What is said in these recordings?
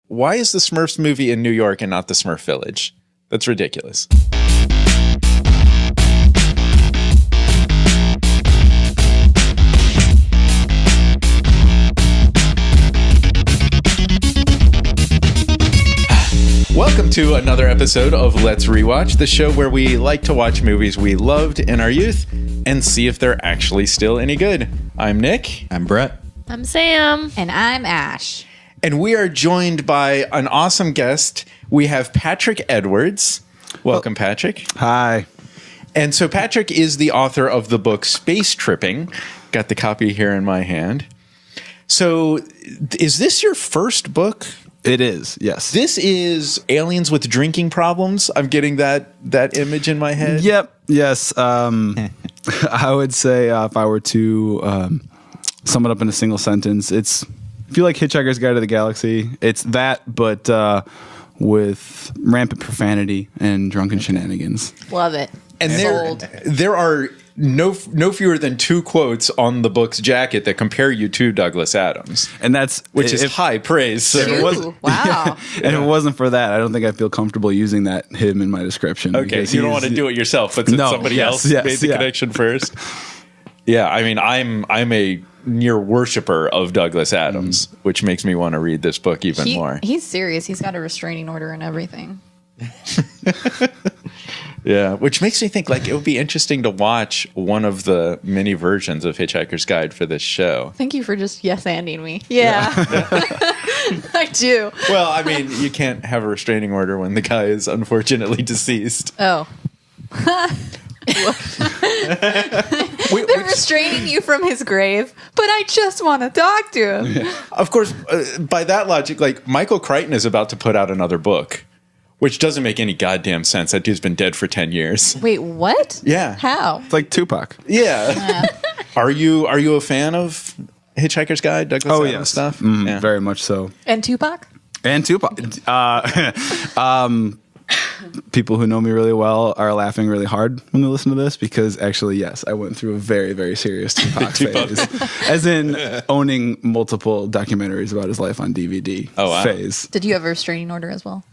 Why is the Smurfs movie in New York and not the Smurf Village? That's ridiculous. Welcome to another episode of Let's Rewatch, the show where we like to watch movies we loved in our youth and see if they're actually still any good. I'm Nick. I'm Brett. I'm Sam. And I'm Ash. And we are joined by an awesome guest. We have Patrick Edwards. Welcome, Patrick. Hi. And so Patrick is the author of the book Space Tripping. Got the copy here in my hand. So is this your first book? It is, yes. This is aliens with drinking problems. I'm getting that image in my head. Yep, yes. I would say if I were to sum it up in a single sentence, it's, if you like Hitchhiker's Guide to the Galaxy, it's that, but with rampant profanity and drunken shenanigans. Love it. And there are no fewer than 2 quotes on the book's jacket that compare you to Douglas Adams, And that's which is high praise. So Wow. And if it wasn't for that, I don't think I feel comfortable using that him in my description. Okay, so you don't want to do it yourself, but since somebody else made the connection first. Yeah, I mean, I'm a near worshiper of Douglas Adams, which makes me want to read this book even more. He's serious. He's got a restraining order and everything. Yeah, which makes me think like it would be interesting to watch one of the many versions of Hitchhiker's Guide for this show. Thank you for just yes-anding me. Yeah. I do. Well, I mean, you can't have a restraining order when the guy is unfortunately deceased. Oh. They're restraining you from his grave, but I just want to talk to him. Yeah. Of course, by that logic, like Michael Crichton is about to put out another book, which doesn't make any goddamn sense. That dude's been dead for 10 years. Wait, what? Yeah. How? It's like Tupac. Yeah. Are you a fan of Hitchhiker's Guide, Douglas Adams stuff? Yeah. Very much so. And Tupac? And Tupac. People who know me really well are laughing really hard when they listen to this because actually, yes, I went through a very, very serious Tupac phase. As in owning multiple documentaries about his life on DVD phase. Did you have a restraining order as well?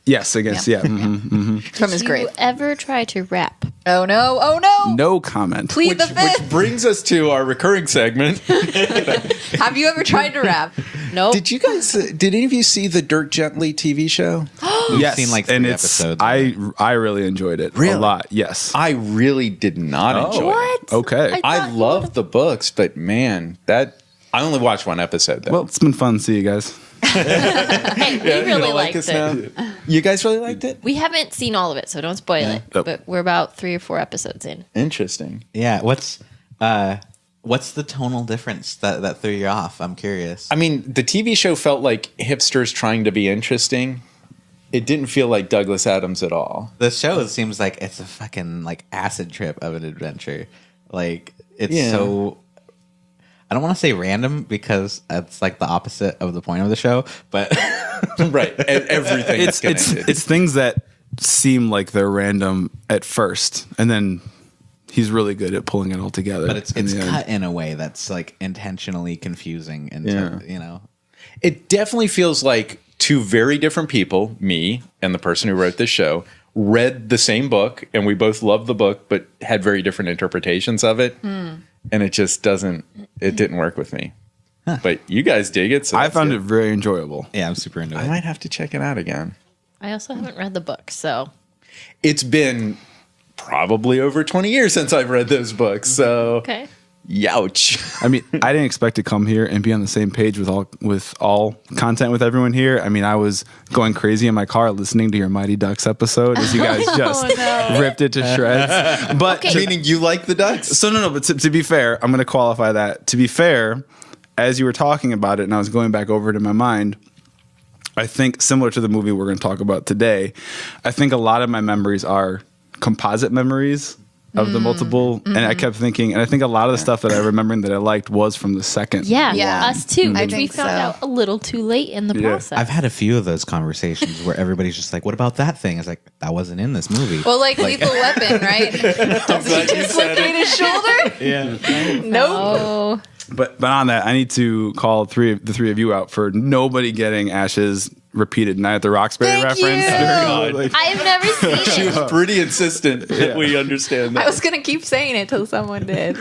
Yes, I guess, yeah. From his grave. Did you ever try to rap? Oh, no. Oh, no. No comment. Plead the fifth. Which brings us to our recurring segment. Have you ever tried to rap? Nope. Did any of you see the Dirk Gently TV show? Yes, seen like 3 episodes. I really enjoyed it a lot. Yes, I really did not enjoy it. What? Okay. I love the books, but man, I only watched 1 episode though. Well, it's been fun to see you guys. Hey, we really liked it. Now? You guys really liked it? We haven't seen all of it, so don't spoil it. Nope. But we're about 3 or 4 episodes in. Interesting. Yeah, what's the tonal difference that threw you off? I'm curious. I mean, the TV show felt like hipsters trying to be interesting. It didn't feel like Douglas Adams at all. The show seems like it's a fucking like acid trip of an adventure. Like it's so. I don't want to say random because that's like the opposite of the point of the show, but Right, everything. It's things that seem like they're random at first, and then he's really good at pulling it all together. But it's cut in a way that's like intentionally confusing, and you know, it definitely feels like 2 very different people, me and the person who wrote this show, read the same book, and we both loved the book, but had very different interpretations of it. And it just didn't work with me. Huh. But you guys dig it. So I found it very enjoyable. Yeah, I'm super into it. I might have to check it out again. I also haven't read the book, so. It's been probably over 20 years since I've read those books. So, Okay. Youch. I mean, I didn't expect to come here and be on the same page with all content with everyone here. I mean, I was going crazy in my car listening to your Mighty Ducks episode as you guys just ripped it to shreds. But Meaning you like the Ducks? So no, but to be fair, I'm going to qualify that. To be fair, as you were talking about it and I was going back over it in my mind, I think similar to the movie we're going to talk about today, I think a lot of my memories are composite memories of the multiple, and I kept thinking, and I think a lot of the stuff that I remember that I liked was from the second. Yeah, Yeah. us too. I Which we think found so. out a little too late in the process. I've had a few of those conversations where everybody's just like, "What about that thing?" It's like that wasn't in this movie. Well, like Lethal Weapon, right? Does he dislocate his shoulder? Yeah. Nope. Oh, But on that, I need to call the three of you out for nobody getting Ash's repeated Night at the Roxbury Thank reference. you. Like, I've never seen She it. was pretty insistent that we understand I that. was gonna keep saying it till someone did.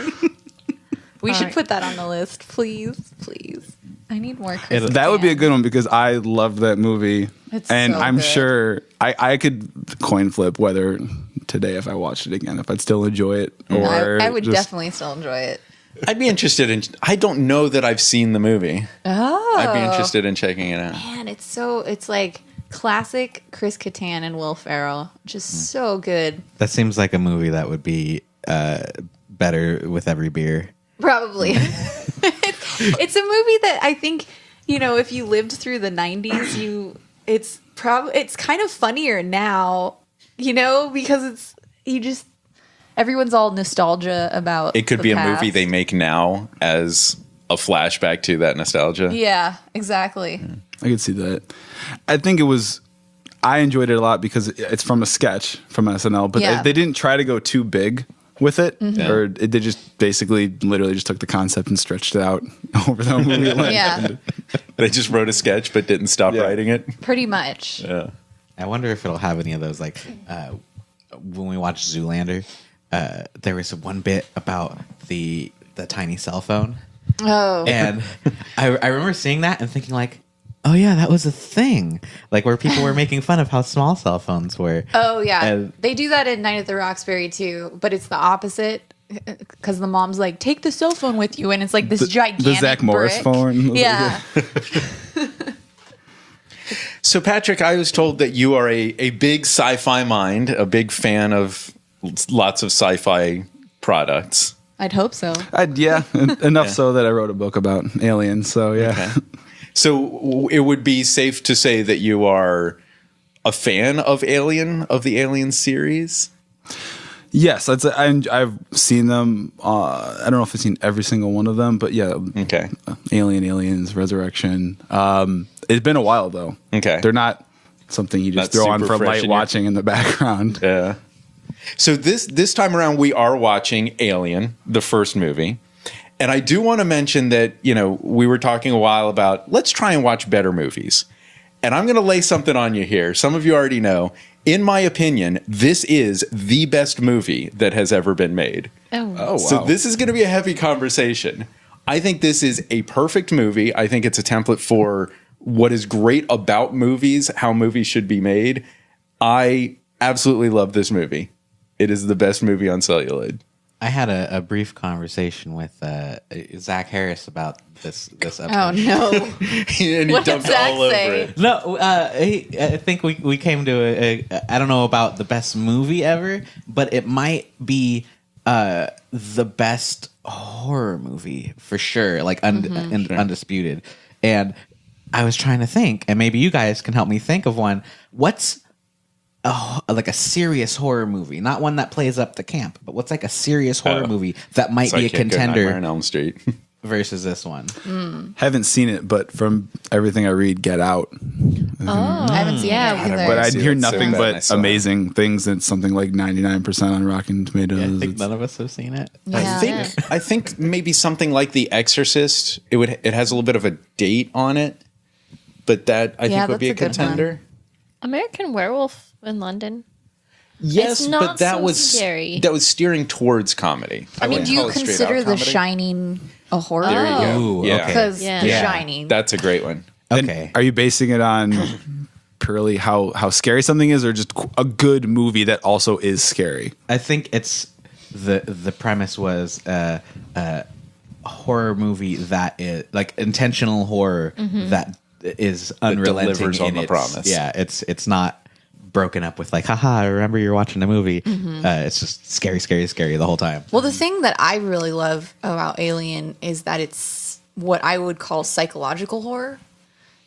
We should right. put that on the list, please. I need more. Chris that would be a Kattan. good one because I loved that movie. It's and so I'm good. sure I could coin flip whether today, if I watched it again, if I'd still enjoy it. Or I would just- definitely still enjoy it. I'd be interested in. I don't know that I've seen the movie. Oh, I'd be interested in checking it out. Man, it's like classic Chris Kattan and Will Ferrell, just so good. That seems like a movie that would be better with every beer. Probably. It's a movie that I think, if you lived through the 90s, it's kind of funnier now, because everyone's all nostalgia about It could the be a past. movie they make now as a flashback to that nostalgia. Yeah, exactly. I could see that. I think I enjoyed it a lot because it's from a sketch from SNL, but Yeah. they didn't try to go too big with it, or they just basically literally just took the concept and stretched it out over the movie length. Yeah, They just wrote a sketch but didn't stop Yeah. writing it. pretty much. Yeah. I wonder if it'll have any of those, like when we watched Zoolander, there was one bit about the tiny cell phone. Oh, And I remember seeing that and thinking like, oh yeah, that was a thing. Like where people were making fun of how small cell phones were. Oh yeah, And- they do that in Night at the Roxbury too, but it's the opposite because the mom's like, "Take the cell phone with you," and it's like this gigantic the Zach Morris brick. phone. Yeah, So, Patrick, I was told that you are a big sci-fi mind, a big fan of lots of sci-fi products. I'd hope so. Enough so that I wrote a book about aliens. So yeah. Okay. So it would be safe to say that you are a fan of the Alien series? Yes, I've seen them. I don't know if I've seen every single one of them, but yeah. Okay. Aliens, Resurrection. It's been a while though. Okay. They're not something you just Not throw on super for fresh light in your- watching in the background. Yeah. So this time around, we are watching Alien, the first movie. And I do want to mention that, we were talking a while about let's try and watch better movies. And I'm going to lay something on you here. Some of you already know. In my opinion, this is the best movie that has ever been made. Oh, wow. So this is going to be a heavy conversation. I think this is a perfect movie. I think it's a template for what is great about movies, how movies should be made. I absolutely love this movie. It is the best movie on celluloid. I had a brief conversation with Zach Harris about this episode. Oh no! And he What did dumped Zach all over say? it. No, I think we came to I don't know about the best movie ever, but it might be the best horror movie for sure, like undisputed. And I was trying to think, and maybe you guys can help me think of one. What's like a serious horror movie, not one that plays up the camp, but what's like a serious horror movie that might be a Sidekick of Nightmare contender on Elm Street. versus this one? Haven't seen it, but from everything I read, Get Out. I haven't seen Yeah, it we- either. But I see hear that so nothing bad, and I but saw it. amazing things. It's something like 99% on Rotten Tomatoes. I think It's- none of us have seen it. Yeah. I think maybe something like The Exorcist. It has a little bit of a date on it, but that I Yeah, think would be a that's a good contender. American Werewolf in London. Yes, It's not but that so was scary. that was steering towards comedy. I mean, wouldn't do you call it straight consider out The comedy. Shining a horror? There you go. Ooh, yeah, okay. Because Yeah. The Yeah. Shining. That's a great one. And Okay. are you basing it on purely how scary something is, or just a good movie that also is scary? I think it's the premise was a horror movie that is like intentional horror that is unrelenting delivers in on the its- promise. Yeah, it's not broken up with like, haha, I remember you're watching a movie. It's just scary, scary, scary the whole time. Well, the thing that I really love about Alien is that it's what I would call psychological horror,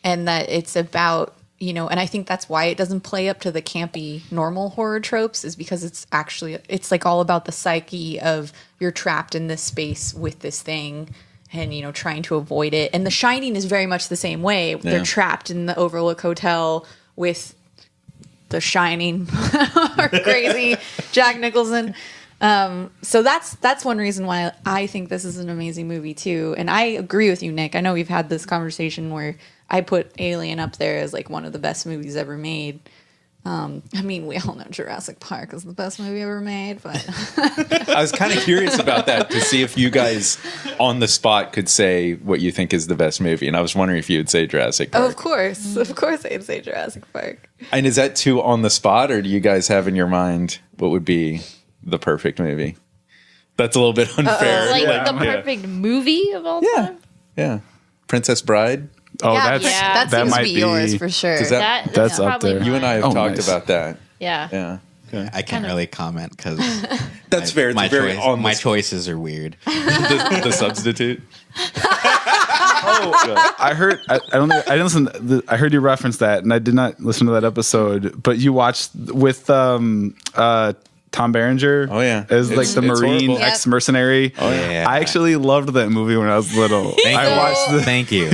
and that it's about, and I think that's why it doesn't play up to the campy normal horror tropes, is because it's like all about the psyche of you're trapped in this space with this thing and, trying to avoid it. And The Shining is very much the same way. They're trapped in the Overlook Hotel with the Shining or crazy Jack Nicholson. So that's one reason why I think this is an amazing movie too. And I agree with you, Nick. I know we've had this conversation where I put Alien up there as like one of the best movies ever made. I mean, we all know Jurassic Park is the best movie ever made, but I was kind of curious about that to see if you guys on the spot could say what you think is the best movie. And I was wondering if you would say Jurassic Park. of course I'd say Jurassic Park. And is that too on the spot, or do you guys have in your mind what would be the perfect movie? That's a little bit unfair. Like the perfect movie of all time? Yeah. Princess Bride. Oh, Yeah, that that seems might to be yours for sure. Does that- That's up probably there. You and I have Oh, talked nice. about that. Yeah. Yeah. I can't really comment because That's fair. It's my very choice, on my the, choices are weird. the substitute. I heard. I don't. Think, I didn't listen. I heard you reference that, and I did not listen to that episode. But you watched with Tom Berenger. Oh, yeah. as like It's- the it's Marine horrible. ex mercenary. Oh, yeah. I actually loved that movie when I was little. I watched the. Thank you.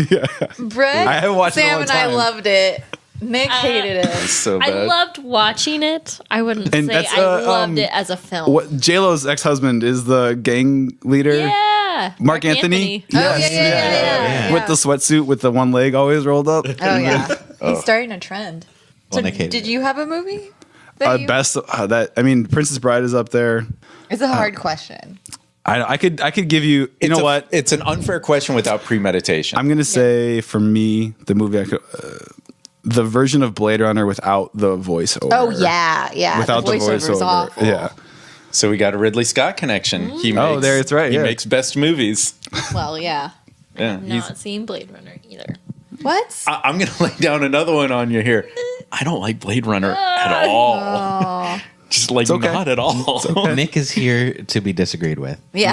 Brett, I haven't watched it in a Sam long and I time. loved it. Nick hated it. It's so I bad. loved watching it. I wouldn't And say that's, I loved it as a film. What J-Lo's ex-husband is the gang leader. Yeah. Mark Anthony. Oh, yeah. With the sweatsuit with the one leg always rolled up. Oh yeah, he's starting a trend. So, Well, Nick hated did it. you have a movie? That you- Best that I mean, Princess Bride is up there. It's a hard question. I could give you. You know what? It's an unfair question without premeditation. I'm gonna say for me, the movie I could, the version of Blade Runner without the voiceover. Oh yeah. without the voiceover's voiceover. awful. Yeah. So we got a Ridley Scott connection. He makes, Oh, there it's right, He yeah. makes best movies. Well, yeah. Yeah, Not seen Blade Runner either. What? I'm going to lay down another one on you here. I don't like Blade Runner at all. Just like okay. not at all. Nick is here to be disagreed with. Yeah.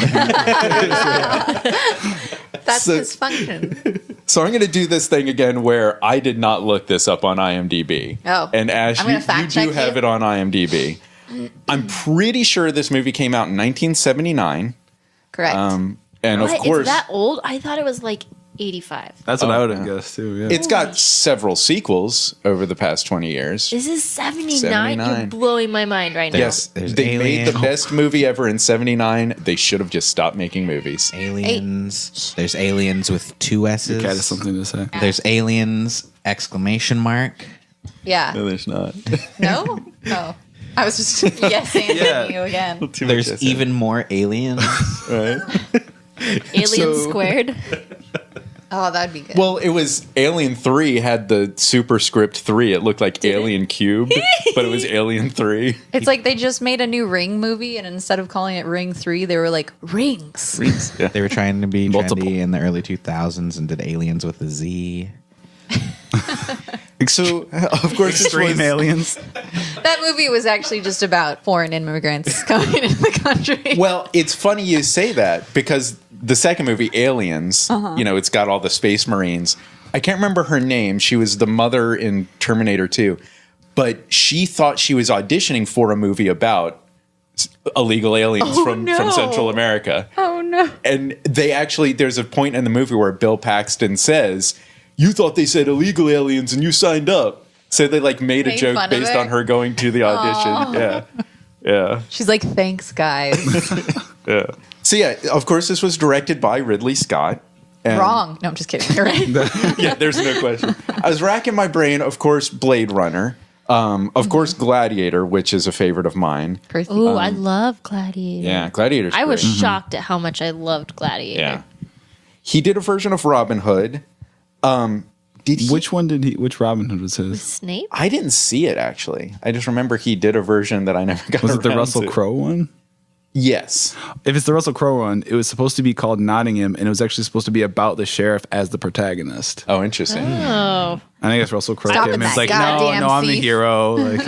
That's So- his function. So I'm going to do this thing again where I did not look this up on IMDb. Oh. And Ash, I'm you, gonna fact you do check have you. it on IMDb. I'm pretty sure this movie came out in 1979. Correct. And What? of course, It's that old? I thought it was like 85. That's what I would have yeah. guessed too. Yeah. it's got several sequels over the past 20 years. This is 79? 79. You're blowing my mind right now. Yes, There's they made the Alien. best movie ever in 79. They should have just stopped making movies. Aliens. There's aliens with two S's. Cat has something to say. There's aliens! Exclamation mark. yeah. there's not. No? Oh. I was just yes and you again. There's even more aliens. right. Alien So- Squared. Oh, that'd be good. Well, it was Alien 3 had the superscript 3. It looked like Alien Cube, but it was Alien 3. It's like they just made a new Ring movie, and instead of calling it Ring 3, they were like, Rings. Yeah. They were trying to be Multiple. trendy in the early 2000s and did aliens with a Z. So, of course, this Extreme was, aliens. That movie was actually just about foreign immigrants coming into the country. well, it's funny you say that because the second movie, Aliens, it's got all the space marines. I can't remember her name. She was the mother in Terminator 2, but she thought she was auditioning for a movie about illegal aliens from Central America. Oh, no. And they actually, there's a point in the movie where Bill Paxton says, "You thought they said illegal aliens and you signed up." So they made a Made joke fun of based her? on her going to the audition. Yeah. Yeah. She's like, thanks, guys. Yeah. So yeah, of course this was directed by Ridley Scott. And Wrong. No, I'm just kidding. You're right. Yeah, there's no question. I was racking my brain, of course, Blade Runner. Of course, Gladiator, which is a favorite of mine. Ooh, I love Gladiator. Yeah, Gladiator's I was great. shocked at how much I loved Gladiator. Yeah. He did a version of Robin Hood. Did he? Which one did he? Which Robin Hood was his? Snape? I didn't see it actually. I just remember he did a version that I never got. Was it the around Russell to. Crowe one? Yes. If it's the Russell Crowe one, it was supposed to be called Nottingham, and it was actually supposed to be about the sheriff as the protagonist. Oh, interesting. Oh. I think it's Russell Crowe. Stop came it, in, it's that like, goddamn no, I'm the thief. hero. Like,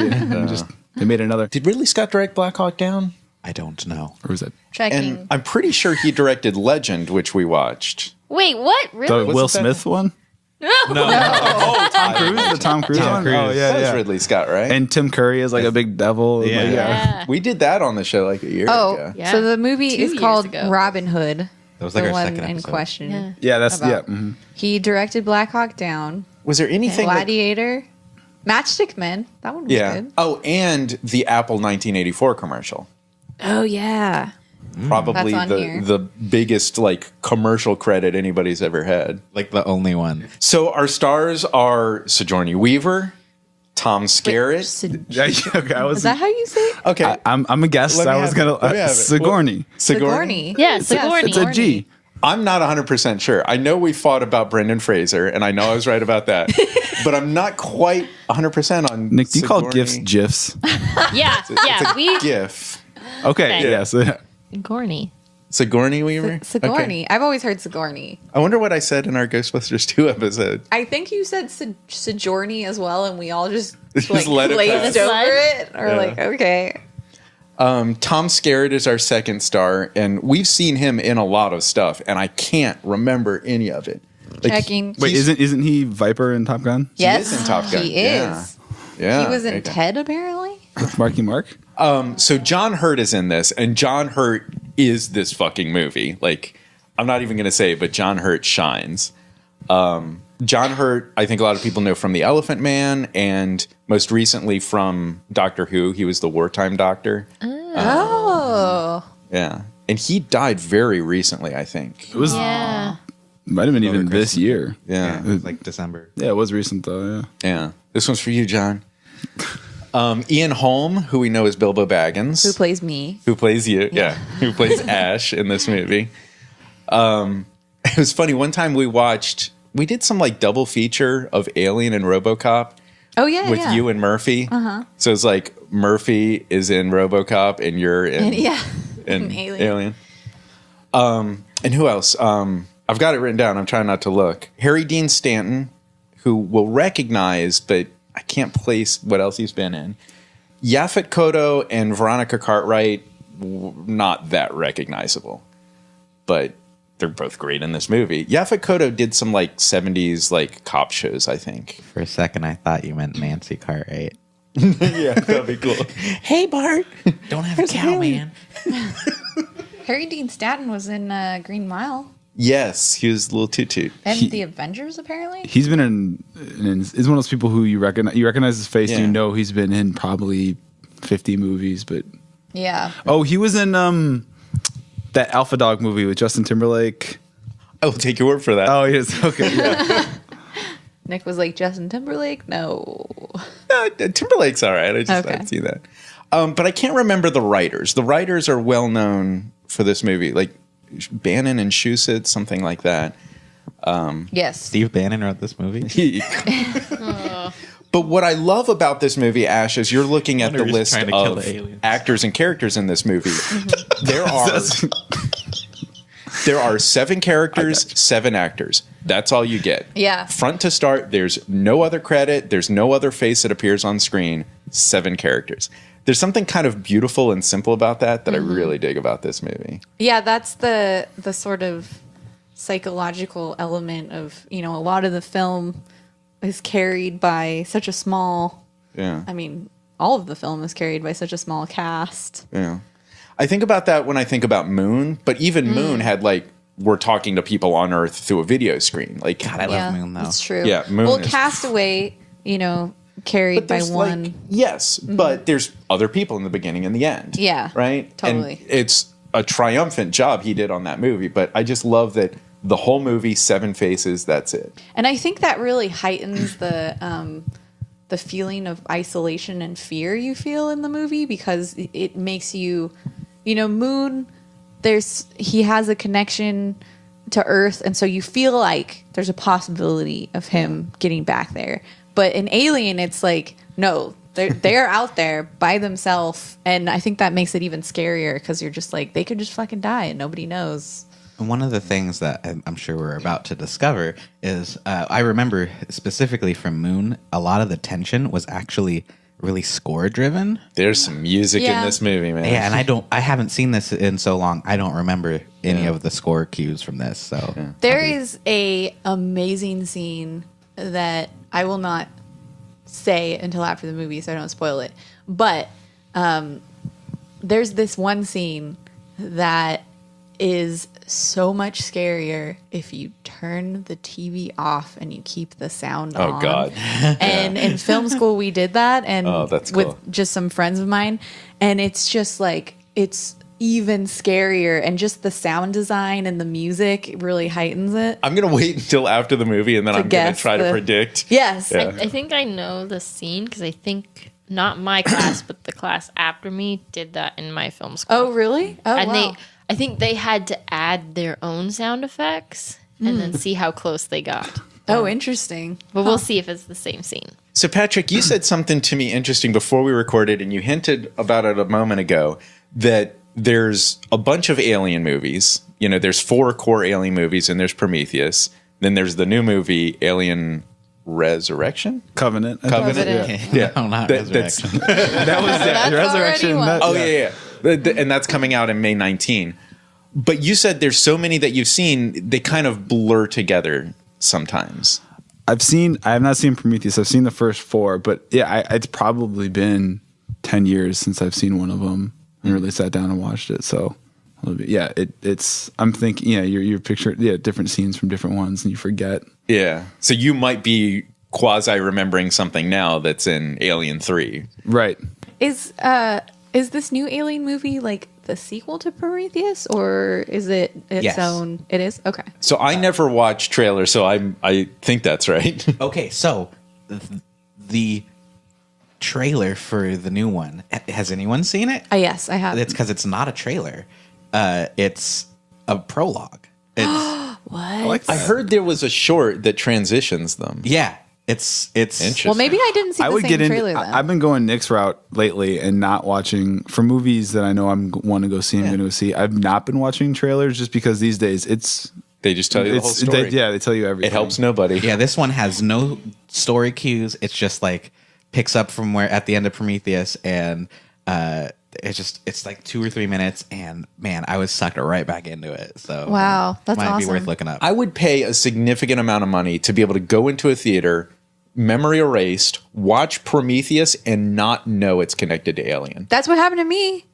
just they made another. Did Ridley Scott direct Black Hawk Down? I don't know. Or was it Checking. And I'm pretty sure he directed Legend, which we watched. Wait, what? the Really? Will that? Smith one? No. Tom Cruise, the Tom Cruise one. Cruise. Oh That yeah, was yeah. Ridley Scott, right? And Tim Curry is like a big devil. Yeah. Like, Yeah. we did that on the show like a year Oh, ago. Yeah. so the movie 2 is years called ago. Robin Hood. That was like the our one second in episode. question. Yeah. Yeah, that's About- mhm. He directed Black Hawk Down, Was there anything? that- Gladiator, Matchstick Men. That one was yeah. good. Oh, and the Apple 1984 commercial. Oh yeah. Probably That's on here. the biggest like commercial credit anybody's ever had. Like the only one. So our stars are Sigourney Weaver, Tom Skerritt. Yeah, okay, I was. Is that how you say it? Okay, I'm a guess. Let me I was have gonna it. Let me have it. Sigourney. Sigourney. Yeah, Sigourney. It's a G. I'm not 100% sure. I know we fought about Brendan Fraser, and I know I was right about that, but I'm not quite 100% on Nick, do you call Sigourney. gifs GIFs? Yeah, yeah. We GIF? Okay, Okay. yes. Sigourney. Sigourney Weaver? Sigourney. Okay. I've always heard Sigourney. I wonder what I said in our Ghostbusters 2 episode. I think you said Sigourney as well, and we all just Just like let it glazed pass. over it. Or Yeah. like, okay. Tom Skerritt is our second star, and we've seen him in a lot of stuff, and I can't remember any of it. Like, Checking. Wait, isn't he Viper in Top Gun? Yes, is in Top Gun. He Yeah. is. Yeah, He was in okay. Ted, apparently. With Marky Mark? So John Hurt is in this, and John Hurt is this fucking movie. Like, I'm not even going to say it, but John Hurt shines. John Hurt, I think a lot of people know from The Elephant Man, and most recently from Doctor Who. He was the wartime doctor. Oh. Yeah. And he died very recently, I think. It was Yeah. might have been even Christmas. this year. Yeah. It was like December. Yeah, it was recent though. Yeah. Yeah. This one's for you, John. Ian Holm, who we know as Bilbo Baggins. Who plays me? Who plays you? Yeah. Who plays Ash in this movie. It was funny. One time we did some like double feature of Alien and RoboCop Oh, yeah. with yeah. you and Murphy. Uh-huh. So it's like Murphy is in RoboCop and you're in, And, yeah. in An Alien. And who else? I've got it written down. I'm trying not to look. Harry Dean Stanton, who will recognize, but I can't place what else he's been in. Yaphet Kotto and Veronica Cartwright, not that recognizable, but they're both great in this movie. Yaphet Kotto did some like 70s like cop shows, I think. For a second, I thought you meant Nancy Cartwright. Yeah, that'd be cool. Hey, Bart. Don't have a cow, man. Harry Dean Stanton was in Green Mile Yes, he was a little toot. and The Avengers, apparently. He's been in he's one of those people who you recognize his face, Yeah. you know he's been in probably 50 movies, but Yeah. oh, he was in that Alpha Dog movie with Justin Timberlake. I will take your word for that. Oh, he is. Okay. Yeah. Nick was like, Justin Timberlake? No. Timberlake's all right. I just Okay. didn't see that. But I can't remember the writers. The writers are well known for this movie, like Bannon and Shusett, something like that. Yes. Steve Bannon wrote this movie. But what I love about this movie, Ash, is you're looking at the Wonder who's list trying to kill of the aliens. actors and characters in this movie. There are 7 characters, 7 actors. That's all you get. Yeah. Front to start, there's no other credit. There's no other face that appears on screen. 7 characters. There's something kind of beautiful and simple about that I really dig about this movie. Yeah, that's the sort of psychological element of, a lot of the film is carried by such a small, Yeah. all of the film is carried by such a small cast. Yeah. I think about that when I think about Moon, but even Moon had like, we're talking to people on Earth through a video screen. Like, God, I love Moon, though. That's true. Yeah, Moon Well, is- Castaway, carried by there's, one. like, yes, but there's other people in the beginning and the end. Yeah, Right? totally. And it's a triumphant job he did on that movie, but I just love that the whole movie, 7 faces, that's it. And I think that really heightens the feeling of isolation and fear you feel in the movie, because it makes you, Moon, he has a connection to Earth, and so you feel like there's a possibility of him getting back there. But in Alien, it's like, no, they're out there by themselves, and I think that makes it even scarier, because you're just like, they could just fucking die and nobody knows. And one of the things that I'm sure we're about to discover is I remember specifically from Moon, a lot of the tension was actually really score driven. There's some music Yeah. in this movie, man. Yeah, and I haven't seen this in so long. I don't remember any of the score cues from this. So There is a amazing scene that I will not say until after the movie, so I don't spoil it. But there's this one scene that is so much scarier if you turn the TV off and you keep the sound on. Oh, God. And in film school, we did that, and Oh, that's cool. with just some friends of mine, and it's just like, even scarier, and just the sound design and the music really heightens it. I'm gonna wait until after the movie, and then I'm gonna guess try to predict. Yes. Yeah. I think I know the scene because I think not my class, but the class after me did that in my film school. Oh, really? Oh, And wow. I think they had to add their own sound effects and then see how close they got. Oh, interesting. But we'll see if it's the same scene. So, Patrick, you said something to me interesting before we recorded, and you hinted about it a moment ago, that there's a bunch of Alien movies. You know, there's 4 core Alien movies, and there's Prometheus. Then there's the new movie, Alien Resurrection? Covenant. Covenant. Yeah. No, not That's- Resurrection. That was That's Resurrection. already one. Oh, yeah. And that's coming out in May 19. But you said there's so many that you've seen, they kind of blur together sometimes. I have not seen Prometheus. I've seen the first 4, but yeah, it's probably been 10 years since I've seen one of them and really sat down and watched it. So yeah, it's, I'm thinking, yeah, you're picturing, different scenes from different ones and you forget. Yeah. So you might be quasi remembering something now that's in Alien 3. Right. Is this new Alien movie like the sequel to Prometheus, or is it its Yes. own? It is? Okay. So I never watched trailers, so I think that's right. Okay, so the trailer for the new one, has anyone seen it? Yes, I have. It's because it's not a trailer. It's a prologue. It's What? I heard there was a short that transitions them. yeah. It's Interesting. Well, maybe I didn't see I the would same get into. trailer then. I've been going Nick's route lately and not watching for movies that I know I'm want to go see. I'm going to go see. I've not been watching trailers just because these days They just tell you the whole story. they tell you everything. It helps nobody. yeah. This one has no story cues. It's just like picks up from where at the end of Prometheus, and it's like 2 or 3 minutes, and man, I was sucked right back into it. So Wow, that's might be awesome. worth looking up. I would pay a significant amount of money to be able to go into a theater, memory erased, watch Prometheus, and not know it's connected to Alien. That's what happened to me.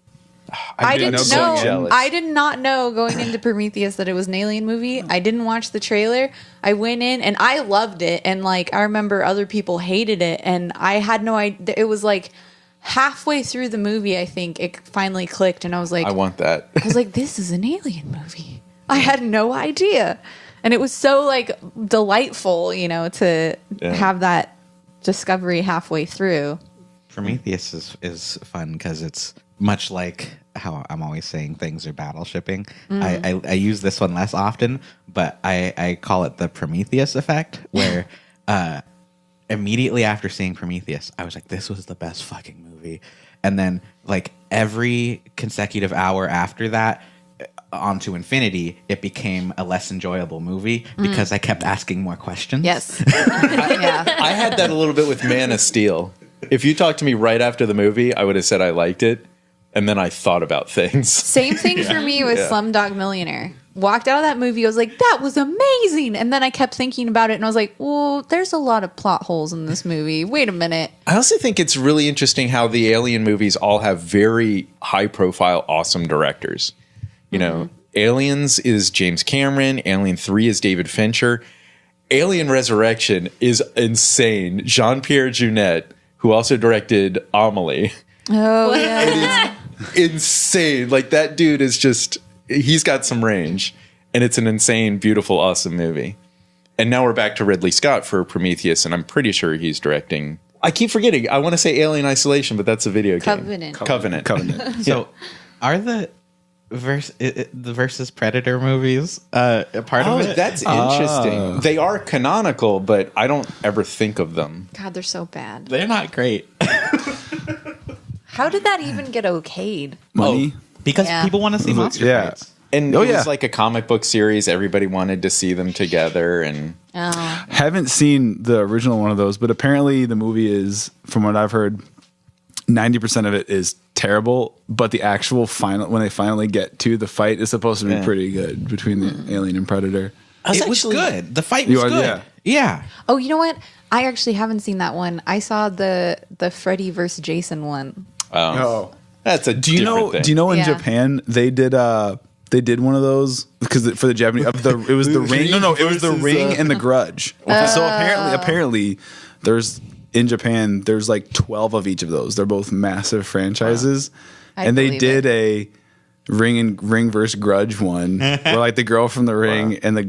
I I'm didn't so know. jealous. I did not know going into Prometheus that it was an alien movie. I didn't watch the trailer. I went in and I loved it. And like I remember other people hated it, and I had no idea. It was like halfway through the movie, I think it finally clicked, and I was like, I want that. I was like, this is an alien movie. I had no idea. And it was so like delightful, to have that discovery halfway through. Prometheus is fun because it's much like how I'm always saying things are battleshipping. I use this one less often, but I call it the Prometheus effect, where immediately after seeing Prometheus, I was like, this was the best fucking movie. And then like every consecutive hour after that, onto infinity, it became a less enjoyable movie because I kept asking more questions. Yes. Yeah. I had that a little bit with Man of Steel. If you talked to me right after the movie, I would have said I liked it, and then I thought about things. Same thing for me with Slumdog Millionaire. Walked out of that movie, I was like, that was amazing. And then I kept thinking about it, and I was like, well, there's a lot of plot holes in this movie. Wait a minute. I also think it's really interesting how the Alien movies all have very high-profile, awesome directors. You know, Aliens is James Cameron. Alien 3 is David Fincher. Alien Resurrection is insane. Jean-Pierre Jeunet, who also directed Amelie. Oh, yeah. Insane. Like, that dude is just, he's got some range. And it's an insane, beautiful, awesome movie. And now we're back to Ridley Scott for Prometheus, and I'm pretty sure he's directing. I keep forgetting. I want to say Alien Isolation, but that's a video game. Covenant. So are the versus Predator movies a part of it? That's interesting. They are canonical, but I don't ever think of them. God, they're so bad. They're not great. How did that even get okayed? Money. Because Yeah. people want to see monster Yeah. fights. And Oh, it yeah. was like a comic book series. Everybody wanted to see them together. And Oh. Haven't seen the original one of those, but apparently the movie is, from what I've heard, 90% of it is terrible, but the actual final, when they finally get to the fight, is supposed to be pretty good between the alien and predator. It was good. The fight was good. Yeah. Yeah. Oh, you know what? I actually haven't seen that one. I saw the Freddy versus Jason one. Oh, that's a do you know? thing. Do you know in Yeah. Japan they did one of those because for the Japanese it was the ring. No, it was the versus, ring and the Grudge. So apparently there's in Japan there's like 12 of each of those. They're both massive franchises, I and they believe did Ring versus Grudge one, where like the girl from the Ring and the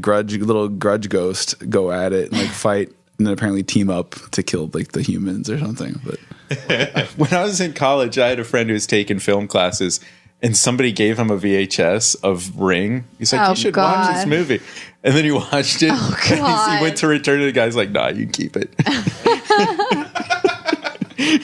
little Grudge ghost go at it and like fight, and then apparently team up to kill like the humans or something. But when I was in college, I had a friend who was taking film classes, and somebody gave him a VHS of Ring. He's like, "You should watch this movie," and then he watched it. Oh, God. He went to return it. The guy's like, "Nah, you can keep it." I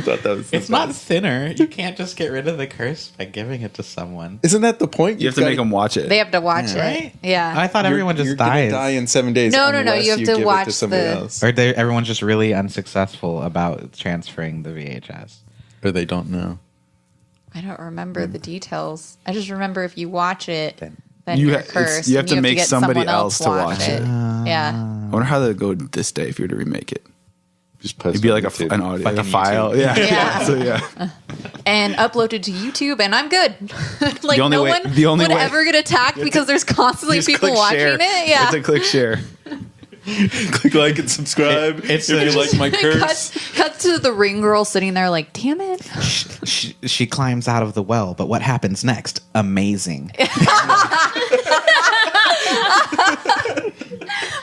thought that was. It's not thinner. You can't just get rid of the curse by giving it to someone. Isn't that the point? you have to make them watch it. They have to watch it. Right? Yeah. I thought everyone just you're gonna dies. die in 7 days. No. unless You have to give it watch somebody the- else, Or everyone's just really unsuccessful about transferring the VHS. or they don't know. I don't remember the details. I just remember if you watch it, then You you're ha- it's- cursed. you have and to make get somebody someone else to watch it. Yeah. I wonder how that would go this day if you were to remake it. Just post It'd be it like on YouTube. an audio, like a Fucking file. YouTube. Yeah. Yeah. So yeah. And upload it to YouTube, and I'm good. Like The only no way- one the only would way- ever get attacked because there's constantly Just people click watching share. it. Yeah. It's a click share. Click like and subscribe. It's if you a- like my curse. Cut to the Ring girl sitting there like, damn it. She climbs out of the well, but what happens next? Amazing.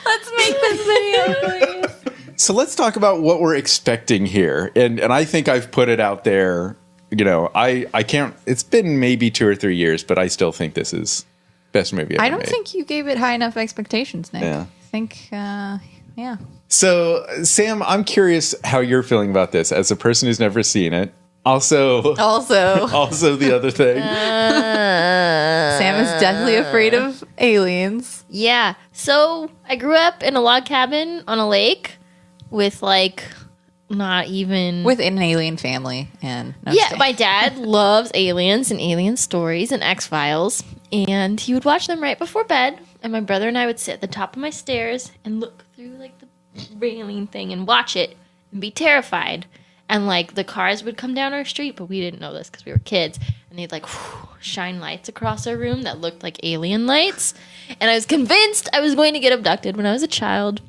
Let's make this video, please. So let's talk about what we're expecting here. And I think I've put it out there. You know, I can't. It's been maybe 2 or 3 years, but I still think this is best movie ever I don't made. think you gave it high enough expectations, Nick. Yeah. I think, yeah. So, Sam, I'm curious how you're feeling about this as a person who's never seen it. Also, Also, the other thing. Sam is deathly afraid of aliens. Yeah. So I grew up in a log cabin on a lake with like not even Within an alien family. And no yeah, stay. my dad loves aliens and alien stories and X-Files, and he would watch them right before bed, and my brother and I would sit at the top of my stairs and look through like the railing thing and watch it and be terrified. And like the cars would come down our street, but we didn't know this because we were kids, and they'd like shine lights across our room that looked like alien lights. And I was convinced I was going to get abducted when I was a child.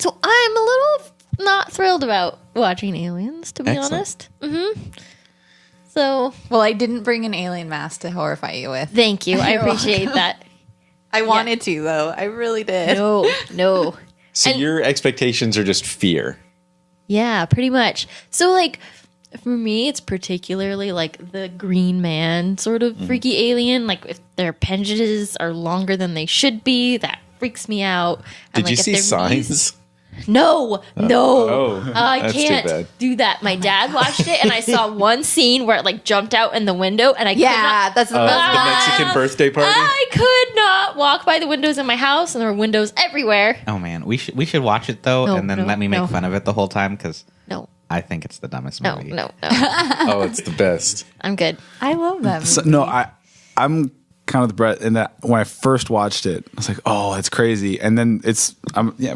So I'm a little not thrilled about watching aliens, to be Excellent. honest. So Well, I didn't bring an alien mask to horrify you with. thank you. I You're appreciate that. I wanted to, though. I really did. No. So And- your expectations are just fear. Yeah, pretty much. So, like, for me, it's particularly like the green man sort of freaky alien. Like, if their appendages are longer than they should be, that freaks me out. And, Did you like, if see their Signs? knees- No. I that's too can't bad. do that. My dad watched it, and I saw one scene where it like jumped out in the window, and I could Yeah, not, that's the The best one. Mexican birthday party? I could not walk by the windows in my house, and there were windows everywhere. Oh man, we should watch it though, No, and then no, let me make no. fun of it the whole time because No, I think it's the dumbest no, movie. no. Oh, it's the best. I'm good. I love that movie. So, no, I'm kind of the Brett in that when I first watched it, I was like, oh, it's crazy. And then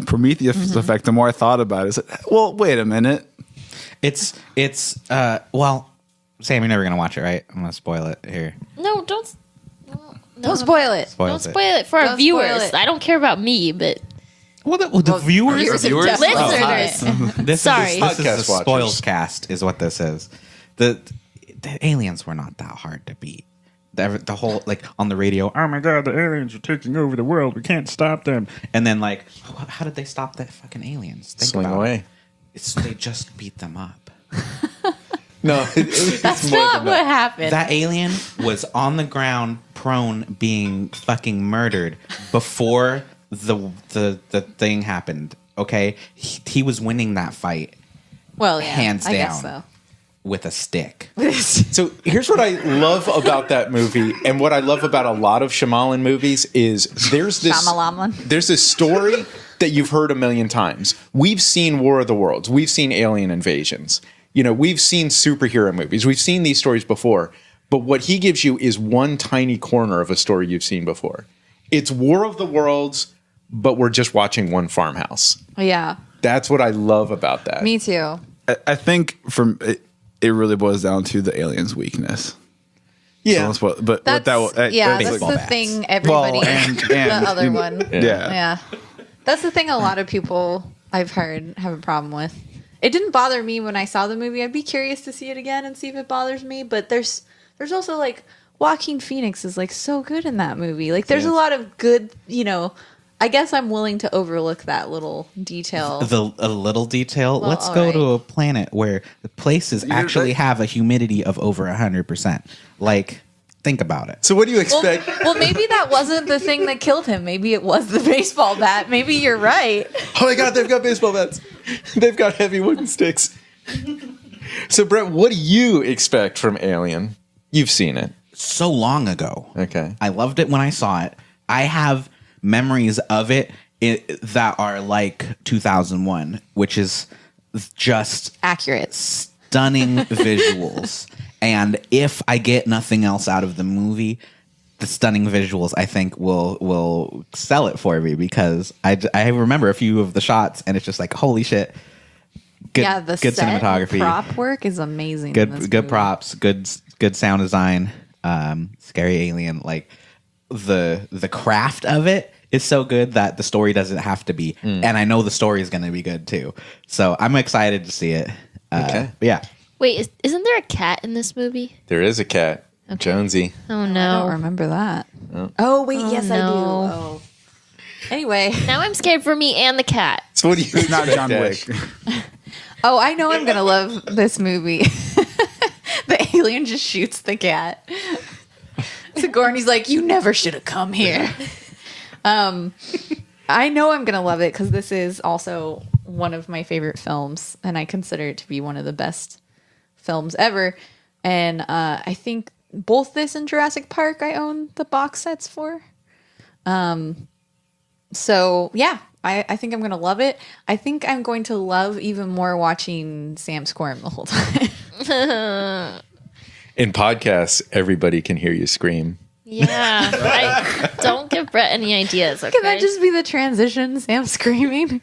Prometheus effect. The more I thought about it, it's like, well, wait a minute. It's well, Sam, you're never gonna watch it, right? I'm gonna spoil it here. No, don't. Don't spoil it. Don't spoil it for our Don't spoil viewers. it. I don't care about me, but Well, the viewers, Viewers are viewers? definitely- listeners. this Sorry. is this Podcast is the watchers. spoils cast, is what this is. The aliens were not that hard to beat. The whole like on the radio. Oh my god, the aliens are taking over the world. We can't stop them. And then like, how did they stop that fucking aliens? Think Swing about away. it. They just beat them up. No, it's That's more not than what that. happened. That alien was on the ground, prone, being fucking murdered before the thing happened. Okay, he was winning that fight well, yeah, hands I guess down. so. with a stick. So here's what I love about that movie, and what I love about a lot of Shyamalan movies is there's this story that you've heard a million times. We've seen War of the Worlds. We've seen alien invasions. You know, we've seen superhero movies. We've seen these stories before. But what he gives you is one tiny corner of a story you've seen before. It's War of the Worlds, but we're just watching one farmhouse. Yeah, That's what I love about that. me too. I think it really boils down to the alien's weakness. Yeah. So but That's that baseball the bats. thing. Everybody, and the other one. Yeah. Yeah, that's the thing. A lot of people I've heard have a problem with. It didn't bother me when I saw the movie. I'd be curious to see it again and see if it bothers me. But there's also like Joaquin Phoenix is like so good in that movie. Like there's Yes. a lot of good, I guess I'm willing to overlook that little detail. A little detail. Well, Let's all go to right. a planet where the places actually have a humidity of over 100%. Like, think about it. So what do you expect? Well, maybe that wasn't the thing that killed him. Maybe it was the baseball bat. Maybe you're right. Oh my God, they've got baseball bats. They've got heavy wooden sticks. So Brett, what do you expect from Alien? You've seen it. So long ago. Okay. I loved it when I saw it. I have memories of it that are like 2001, which is just Accurate. stunning visuals. And if I get nothing else out of the movie, the stunning visuals, I think, will sell it for me, because I remember a few of the shots, and it's just like, holy shit. Good, The good set and cinematography. prop work is amazing. in this Good movie. props, good sound design, scary alien. Like the craft of it is so good that the story doesn't have to be. And I know the story is going to be good too. So I'm excited to see it. Okay. But yeah. Wait, isn't there a cat in this movie? There is a cat. Jonesy. Oh I don't no. remember that. Oh wait, yes I do. no. Oh. Anyway, Now I'm scared for me and the cat. So what do you It's not expect, John Ash? Wick. oh I know I'm gonna love this movie. The alien just shoots the cat. Sigourney's like, "You never should have come here." I know I'm gonna love it because this is also one of my favorite films, and I consider it to be one of the best films ever. And I think both this and Jurassic Park I own the box sets for. So yeah, I think I'm gonna love it. I think I'm going to love even more watching Sam squirm the whole time. In podcasts, everybody can hear you scream. Yeah. Don't give Brett any ideas, okay? Can that just be the transition? Sam screaming.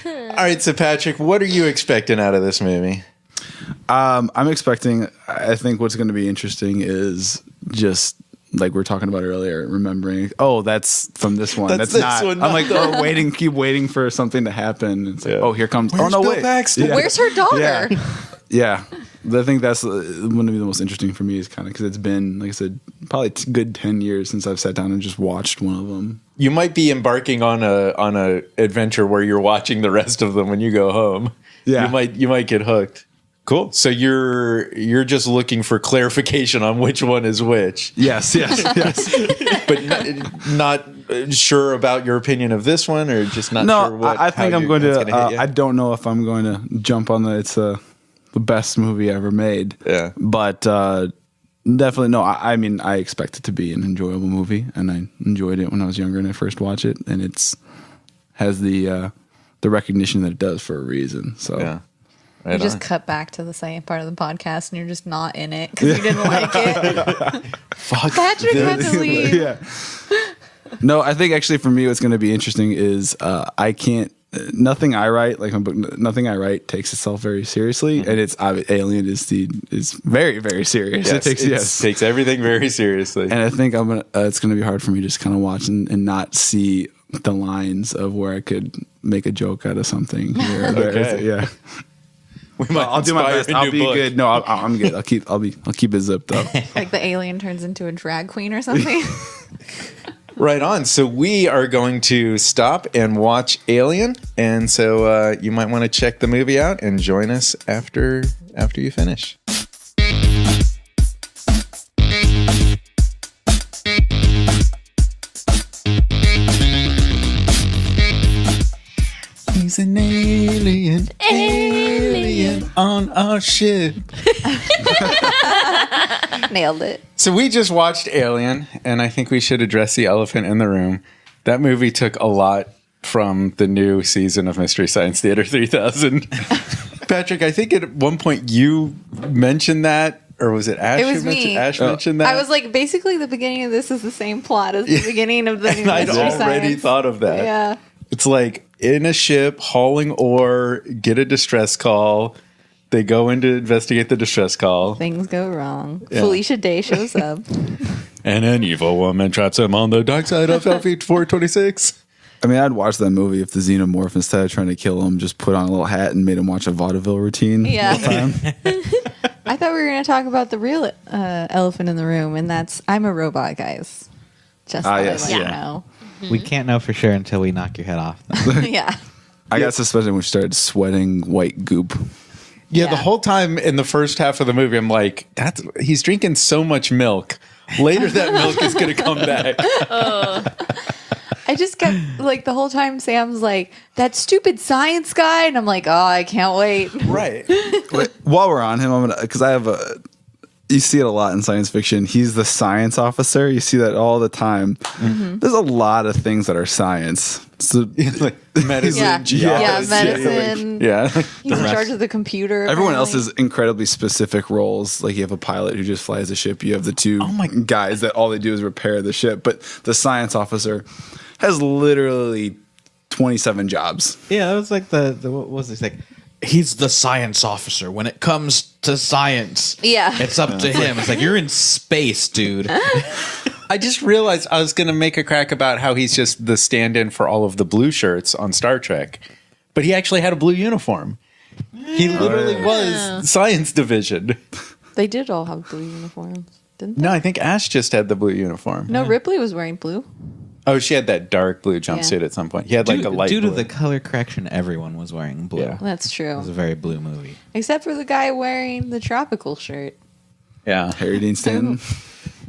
All right, so Patrick, what are you expecting out of this movie? I'm expecting, I think what's going to be interesting is just like we were talking about earlier, remembering, oh, that's from this one. That's That's, this not. one, I'm like, oh, keep waiting for something to happen. It's like, Yeah. oh, here comes. Where's oh, no, Bill wait. Paxton? Yeah. Where's her daughter? Yeah. Yeah. I think that's going to be the most interesting for me, is kind of because it's been, like I said, probably good 10 years since I've sat down and just watched one of them. You might be embarking on a adventure where you're watching the rest of them when you go home. Yeah. You might get hooked. Cool. So you're just looking for clarification on which one is which, Yes, but not sure about your opinion of this one, or just not No, sure what. I think how I'm going it's to. gonna hit you? I don't know if I'm going to jump on it's the best movie ever made. Yeah. But definitely no. I mean, I expect it to be an enjoyable movie, and I enjoyed it when I was younger and I first watched it, and has the recognition that it does for a reason. So Yeah. You Right just on. cut back to the second part of the podcast and you're just not in it because you didn't like it. Fuck. Patrick had to leave. yeah. No, I think actually for me, what's going to be interesting is I can't. Nothing I write, like my book, nothing I write takes itself very seriously, and it's Alien is very, very serious. Yes, it takes everything very seriously. And I think it's gonna be hard for me to just kind of watch and not see the lines of where I could make a joke out of something here or there. Okay. Yeah. we might I'll do my inspire best. a I'll new be book. good. No, I'm good. I'll keep it zipped up. Like the alien turns into a drag queen or something. Right on. So we are going to stop and watch Alien, and so you might want to check the movie out and join us after you finish. He's an alien on our ship. Nailed it. So we just watched Alien, and I think we should address the elephant in the room. That movie took a lot from the new season of Mystery Science Theater 3000. Patrick, I think at one point you mentioned that, or was it Ash? It was who mentioned, me. Ash mentioned that. I was like, basically, the beginning of this is the same plot as the beginning of the new and I'd Mystery already Science. thought of that. Yeah. It's like in a ship hauling ore, get a distress call. They go in to investigate the distress call. Things go wrong. Yeah. Felicia Day shows up. And an evil woman traps him on the dark side of LV 426. I mean, I'd watch that movie if the xenomorph, instead of trying to kill him, just put on a little hat and made him watch a vaudeville routine. Yeah. the whole time. I thought we were going to talk about the real elephant in the room, and that's I'm a robot, guys. Just thought yes. I'd let you Yeah. know. We can't know for sure until we knock your head off. though. Yeah. I got suspicious when we started sweating white goop. Yeah, the Yeah. whole time in the first half of the movie, I'm like, he's drinking so much milk. Later, that milk is going to come back. I just kept, like, the whole time Sam's like, that stupid science guy. And I'm like, oh, I can't wait. Right. Wait, while we're on him, I'm gonna because I have you see it a lot in science fiction. He's the science officer. You see that all the time. There's a lot of things that are science. So, Like medicine, Yeah. geology. Medicine. Yeah. He's in charge of the computer. everyone else apparently. is incredibly specific roles. Like you have a pilot who just flies a ship. You have the two guys that all they do is repair the ship. But the science officer has literally 27 jobs. Yeah, that was like the what was this like? He's the science officer. When it comes to science, Yeah. it's up to him. It's like you're in space, dude. I just realized I was going to make a crack about how he's just the stand-in for all of the blue shirts on Star Trek, but he actually had a blue uniform. He literally was science division. They did all have blue uniforms, didn't they? No, I think Ash just had the blue uniform. No, Ripley was wearing blue. Oh, she had that dark blue jumpsuit Yeah. at some point. He had like a light due blue. to the color correction, everyone was wearing blue. Yeah. That's It true. was a very blue movie. Except for the guy wearing the tropical shirt. Yeah. Harry Dean Stanton.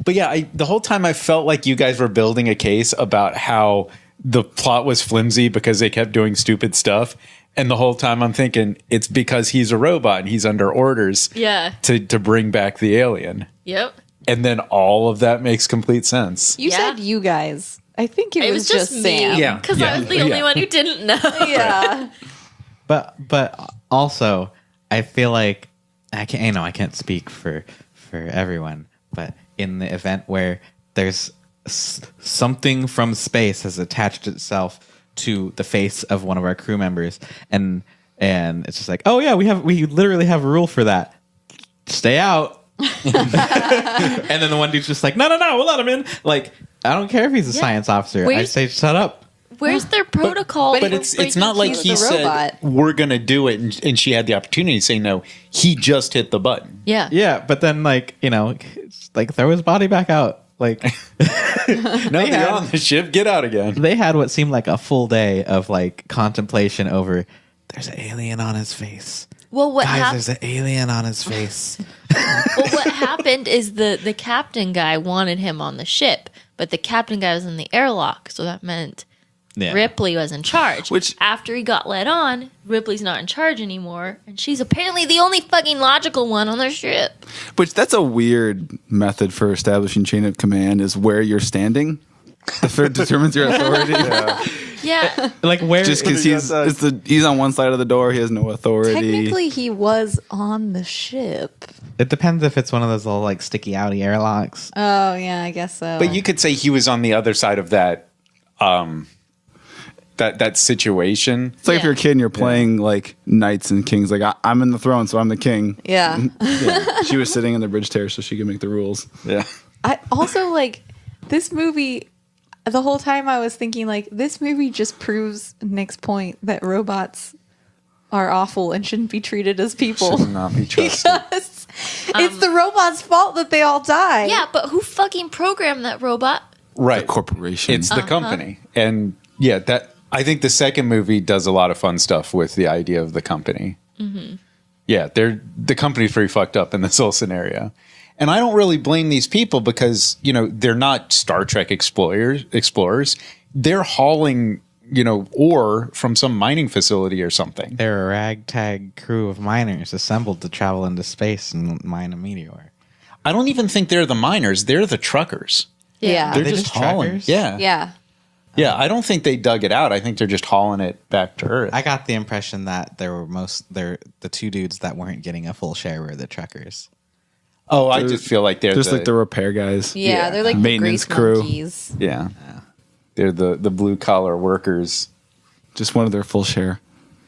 But yeah, the whole time I felt like you guys were building a case about how the plot was flimsy because they kept doing stupid stuff. And the whole time I'm thinking it's because he's a robot and he's under orders Yeah. to bring back the alien. Yep. And then all of that makes complete sense. You Yeah. said you guys. I think it, It was was just Sam. me. Yeah. Because I was the only one who didn't know. Yeah. But also, I feel like I can't speak for everyone, but in the event where there's something from space has attached itself to the face of one of our crew members, and it's just like, oh yeah, we literally have a rule for that. Stay out. And then the one dude's just like, no, we'll let him in. Like, I don't care if he's a science officer. I Where's- say, shut up. Where's their protocol? But for it's not like breaking he the said robot. we're gonna do it and she had the opportunity to say no. He just hit the button. Yeah. Yeah, but then like it's like throw his body back out. Like No, you're on the ship. Get out again. they had what seemed like a full day of like contemplation over. There's an alien on his face. Well, what Guys, happened? there's an alien on his face. Well, what happened is the captain guy wanted him on the ship, but the captain guy was in the airlock, so that meant Yeah. Ripley was in charge. Which- after he got let on, Ripley's not in charge anymore, and she's apparently the only fucking logical one on their ship. Which that's a weird method for establishing chain of command is where you're standing. Determines your authority. Yeah. Like where? Just because he's on one side of the door, he has no authority. Technically, he was on the ship. It depends if it's one of those little like sticky outy airlocks. Oh, yeah, I guess so. But you could say he was on the other side of that that situation. It's like if Yeah. you're a kid and you're playing like knights and kings. Like I'm in the throne, so I'm the king. Yeah. She was sitting in the bridge terrace, so she could make the rules. Yeah. I also like this movie. The whole time I was thinking, like, this movie just proves Nick's point that robots are awful and shouldn't be treated as people. Should not be trusted. Because it's the robot's fault that they all die. Yeah, but who fucking programmed that robot? Right. Corporation. It's the company. And yeah, that I think the second movie does a lot of fun stuff with the idea of the company. Mm-hmm. Yeah, the company's pretty fucked up in this whole scenario. And I don't really blame these people because, they're not Star Trek explorers. They're hauling, ore from some mining facility or something. They're a ragtag crew of miners assembled to travel into space and mine a meteor. I don't even think they're the miners. They're the truckers. Yeah. They're they just just hauling. truckers? Yeah. Yeah. Yeah, I don't think they dug it out. I think they're just hauling it back to Earth. I got the impression that the two dudes that weren't getting a full share were the truckers. I just feel like they're just like the repair guys. Yeah, they're like Maintenance the grease crew. monkeys. Yeah. They're the blue collar workers. Just one of their full share.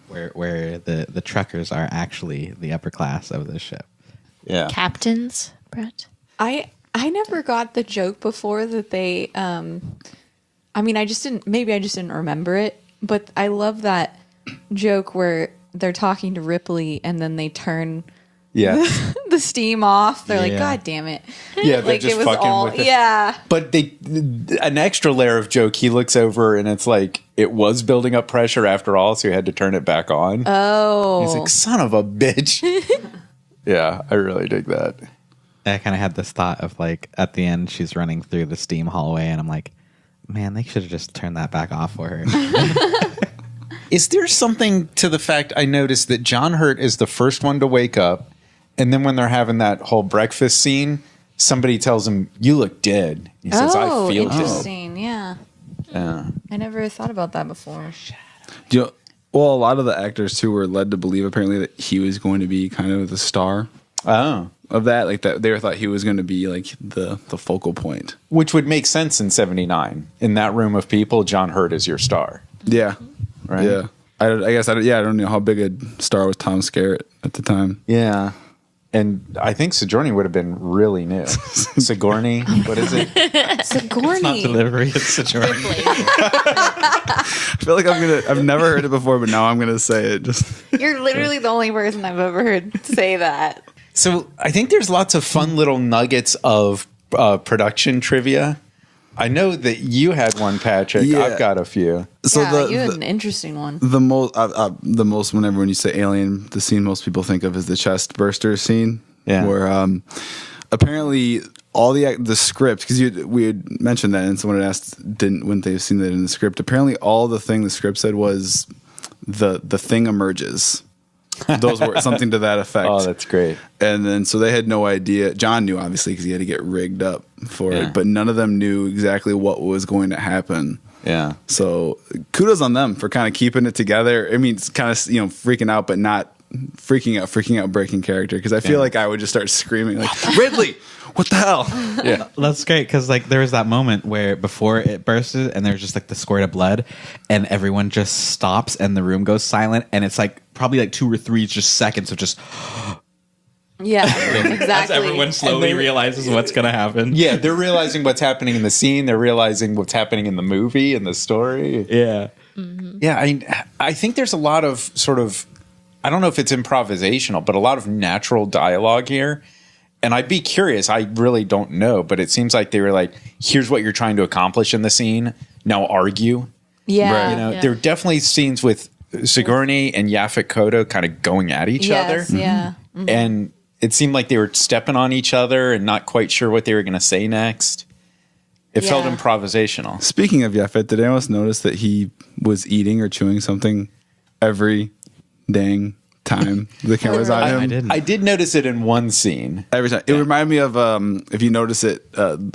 Where the truckers are actually the upper class of the ship. Yeah. Captains, Brett? I never got the joke before that they I just didn't remember it, but I love that joke where they're talking to Ripley and then they turn Yeah. the steam off. They're like, Yeah. God damn it. Yeah, they're Like just it was fucking all with it. yeah. But an extra layer of joke, he looks over and it's like it was building up pressure after all, so he had to turn it back on. Oh. He's like, son of a bitch. Yeah, I really dig that. I kind of had this thought of like at the end she's running through the steam hallway and I'm like, man, they should have just turned that back off for her. Is there something to the fact I noticed that John Hurt is the first one to wake up, and then when they're having that whole breakfast scene, somebody tells him, "You look dead." He says, "I feel dead." interesting. Yeah. Yeah. I never thought about that before. Do you know, well, a lot of the actors too were led to believe apparently that he was going to be kind of the star Oh. of that. Like that, they thought he was going to be like the focal point. Which would make sense in '79. In that room of people, John Hurt is your star. Yeah, Right? yeah. I guess I don't know how big a star was Tom Skerritt at the time. Yeah. And I think Sigourney would have been really new. Sigourney, what is it? Sigourney. Not delivery, it's such a I feel like I've never heard it before, but now I'm gonna say it. Just You're literally the only person I've ever heard say that. So I think there's lots of fun little nuggets of production trivia. I know that you had one, Patrick. Yeah. I've got a few. so Yeah, you had an interesting one. the most whenever when you say Alien, the scene most people think of is the chest burster scene. Yeah. Where apparently all the script, because we had mentioned that and someone had asked wouldn't they have seen that in the script. Apparently all the script said was the thing emerges. Those were something to that effect. Oh, that's great. And then so they had no idea. John knew obviously because he had to get rigged up for Yeah. it, but none of them knew exactly what was going to happen. Yeah. So kudos on them for kind of keeping it together. I mean, it's kind of freaking out, but not freaking out, breaking character. Because I feel Yeah. like I would just start screaming like, Ridley, what the hell? Yeah. That's great because like there was that moment where before it bursted and there's just like the squirt of blood and everyone just stops and the room goes silent and it's like probably like 2 or 3 just seconds of just Yeah, as exactly. everyone slowly And they- realizes what's gonna happen. Yeah, they're realizing what's happening in the scene. They're realizing what's happening in the movie and the story. Yeah. Yeah, I think there's a lot of sort of, I don't know if it's improvisational, but a lot of natural dialogue here. And I'd be curious. I really don't know, but it seems like they were like, here's what you're trying to accomplish in the scene. Now argue. Yeah. Right. You know, Yeah. there are definitely scenes with Sigourney and Yaphet Kotto kind of going at each Yes, other. yeah. And it seemed like they were stepping on each other and not quite sure what they were going to say next. It felt Yeah. improvisational. Speaking of Yaphet, did anyone else notice that he was eating or chewing something every dang time the camera's on him? I didn't. I did notice it in one scene. Every time. It reminded me of, if you notice it,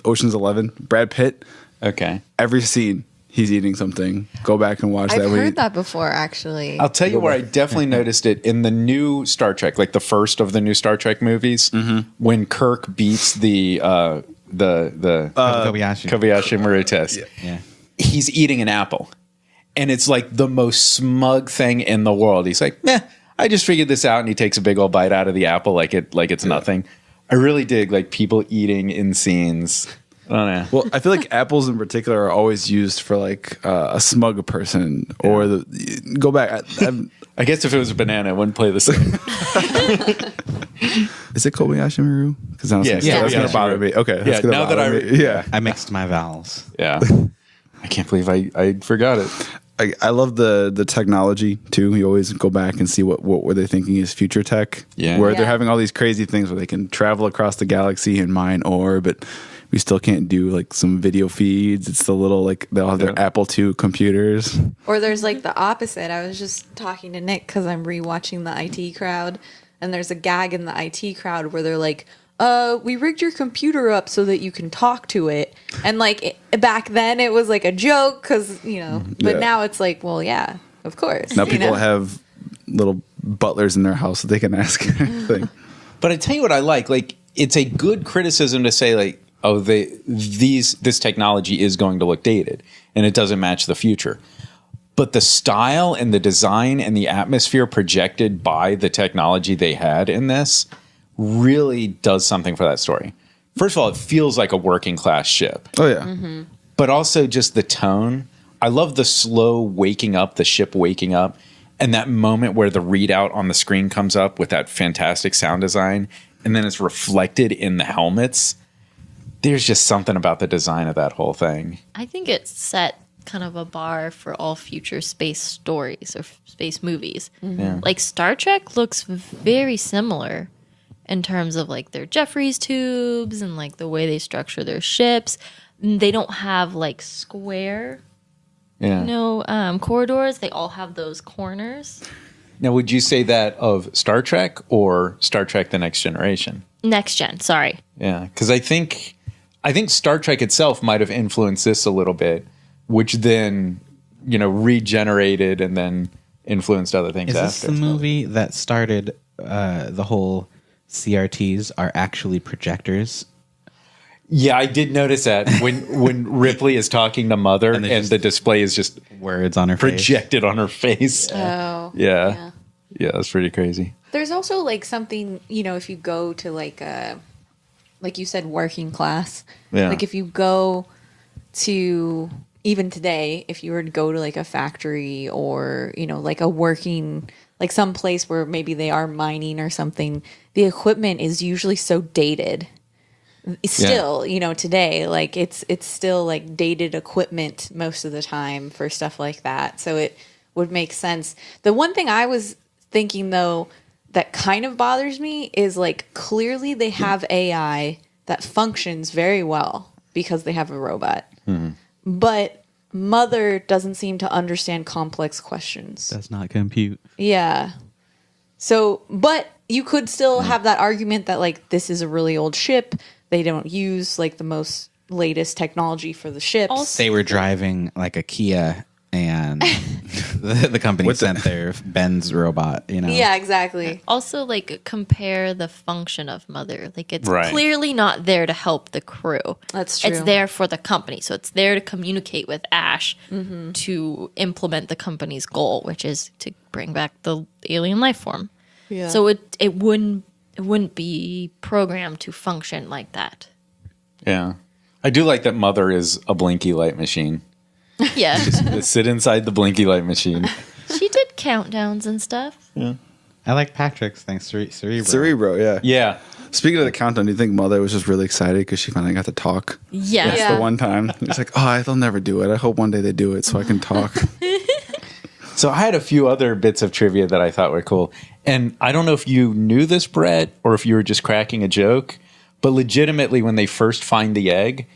Ocean's 11, Brad Pitt, Okay. every scene he's eating something. Go back and watch I've that. when he- heard that before, actually. I'll tell you where I definitely noticed it in the new Star Trek, like the first of the new Star Trek movies, when Kirk beats the Kobayashi. Kobayashi Maru test. Yeah. He's eating an apple, and it's like the most smug thing in the world. He's like, "Meh, I just figured this out," and he takes a big old bite out of the apple like it's nothing. I really dig like people eating in scenes. I don't know. Well, I feel like apples in particular are always used for like a smug person or go back. I guess if it was a banana, it wouldn't play the same. Is it Kobayashi Maru? Because Yeah, that's Kobayashi gonna bother Maru. me. Okay, Yeah, that's gonna now that bother me. Yeah, I mixed my vowels. Yeah. I can't believe I forgot it. I love the technology too. You always go back and see what were they thinking is future tech. Yeah. Where Yeah. they're having all these crazy things where they can travel across the galaxy and mine ore, but we still can't do like some video feeds. It's the little like they'll have their Yeah. Apple II computers. Or there's like the opposite. I was just talking to Nick because I'm rewatching the IT Crowd, and there's a gag in the IT Crowd where they're like, we rigged your computer up so that you can talk to it. And like back then it was like a joke because, but Yeah. now it's like, well, yeah, of course. Now you people know? have little butlers in their house that they can ask anything. But I tell you what I like it's a good criticism to say like, oh, this technology is going to look dated and it doesn't match the future. But the style and the design and the atmosphere projected by the technology they had in this really does something for that story. First of all, it feels like a working class ship, Oh yeah. but also just the tone. I love the slow waking up, the ship waking up, And that moment where the readout on the screen comes up with that fantastic sound design, and then it's reflected in the helmets. There's just something about the design of that whole thing. I think it set kind of a bar for all future space stories or space movies. Yeah. Like Star Trek looks very similar in terms of like their Jeffries tubes and like the way they structure their ships. They don't have like square, Yeah. corridors. They all have those corners. Now, would you say that of Star Trek or Star Trek: The Next Generation? Next gen, sorry. Yeah, because I think Star Trek itself might have influenced this a little bit, which then regenerated and then influenced other things. Is this the movie that started the whole CRTs are actually projectors? Yeah, I did notice that when Ripley is talking to Mother and the display is just words on her face. projected on her face. Oh. Yeah, that's pretty crazy. There's also like something, if you go to like you said, working class. Yeah. Like if you go to, even today, if you were to go to like a factory or, like a working, like some place where maybe they are mining or something, the equipment is usually so dated. Still, today, like it's still like dated equipment most of the time for stuff like that. So it would make sense. The one thing I was thinking though that kind of bothers me is like clearly they have AI that functions very well because they have a robot. But Mother doesn't seem to understand complex questions. Does not compute. Yeah. So, but you could still have that argument that like this is a really old ship. They don't use like the most latest technology for the ships. Also- They were driving like a Kia, and the company sent their Benz robot. Yeah, exactly. Also, like, compare the function of Mother. Like, it's Right. clearly not there to help the crew. That's true. It's there for the company. So it's there to communicate with Ash to implement the company's goal, which is to bring back the alien life form. Yeah. So it wouldn't be programmed to function like that. Yeah, I do like that Mother is a blinky light machine. Yeah. Sit inside the blinky light machine. She did countdowns and stuff. I like Patrick's thing, Cerebro. Cerebro, yeah. Yeah. Speaking of the countdown, do you think Mother was just really excited because she finally got to talk? Yeah. That's Yeah. the one time. It's like, they'll never do it. I hope one day they do it so I can talk. So I had a few other bits of trivia that I thought were cool. And I don't know if you knew this, Brett, or if you were just cracking a joke, but legitimately when they first find the egg,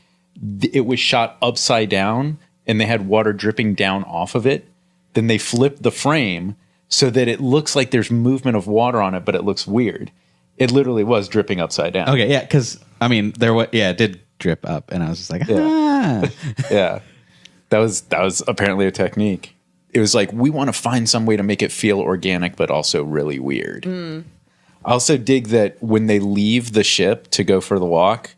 it was shot upside down and they had water dripping down off of it. Then they flipped the frame so that it looks like there's movement of water on it, but it looks weird. It literally was dripping upside down. Okay, yeah, because it did drip up, and I was just like, Yeah. That was apparently a technique. It was like, we want to find some way to make it feel organic, but also really weird. I also dig that when they leave the ship to go for the walk,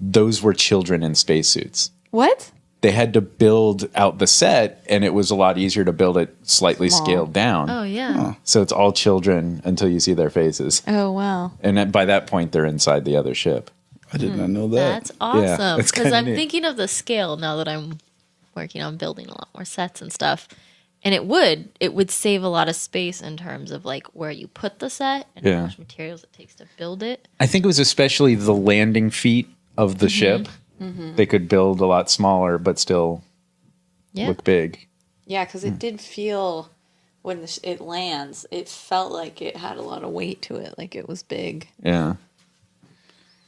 those were children in spacesuits. What? They had to build out the set, and it was a lot easier to build it slightly scaled down. Oh, yeah. So it's all children until you see their faces. Oh, wow. And by that point, they're inside the other ship. I did not know that. That's awesome. it's Because kinda I'm neat. thinking of the scale now that I'm working on building a lot more sets and stuff. And it would save a lot of space in terms of like where you put the set and Yeah. how much materials it takes to build it. I think it was especially the landing feet of the ship. They could build a lot smaller, but still Yeah. look big. Yeah, because it did feel, when it lands, it felt like it had a lot of weight to it, like it was big. Yeah.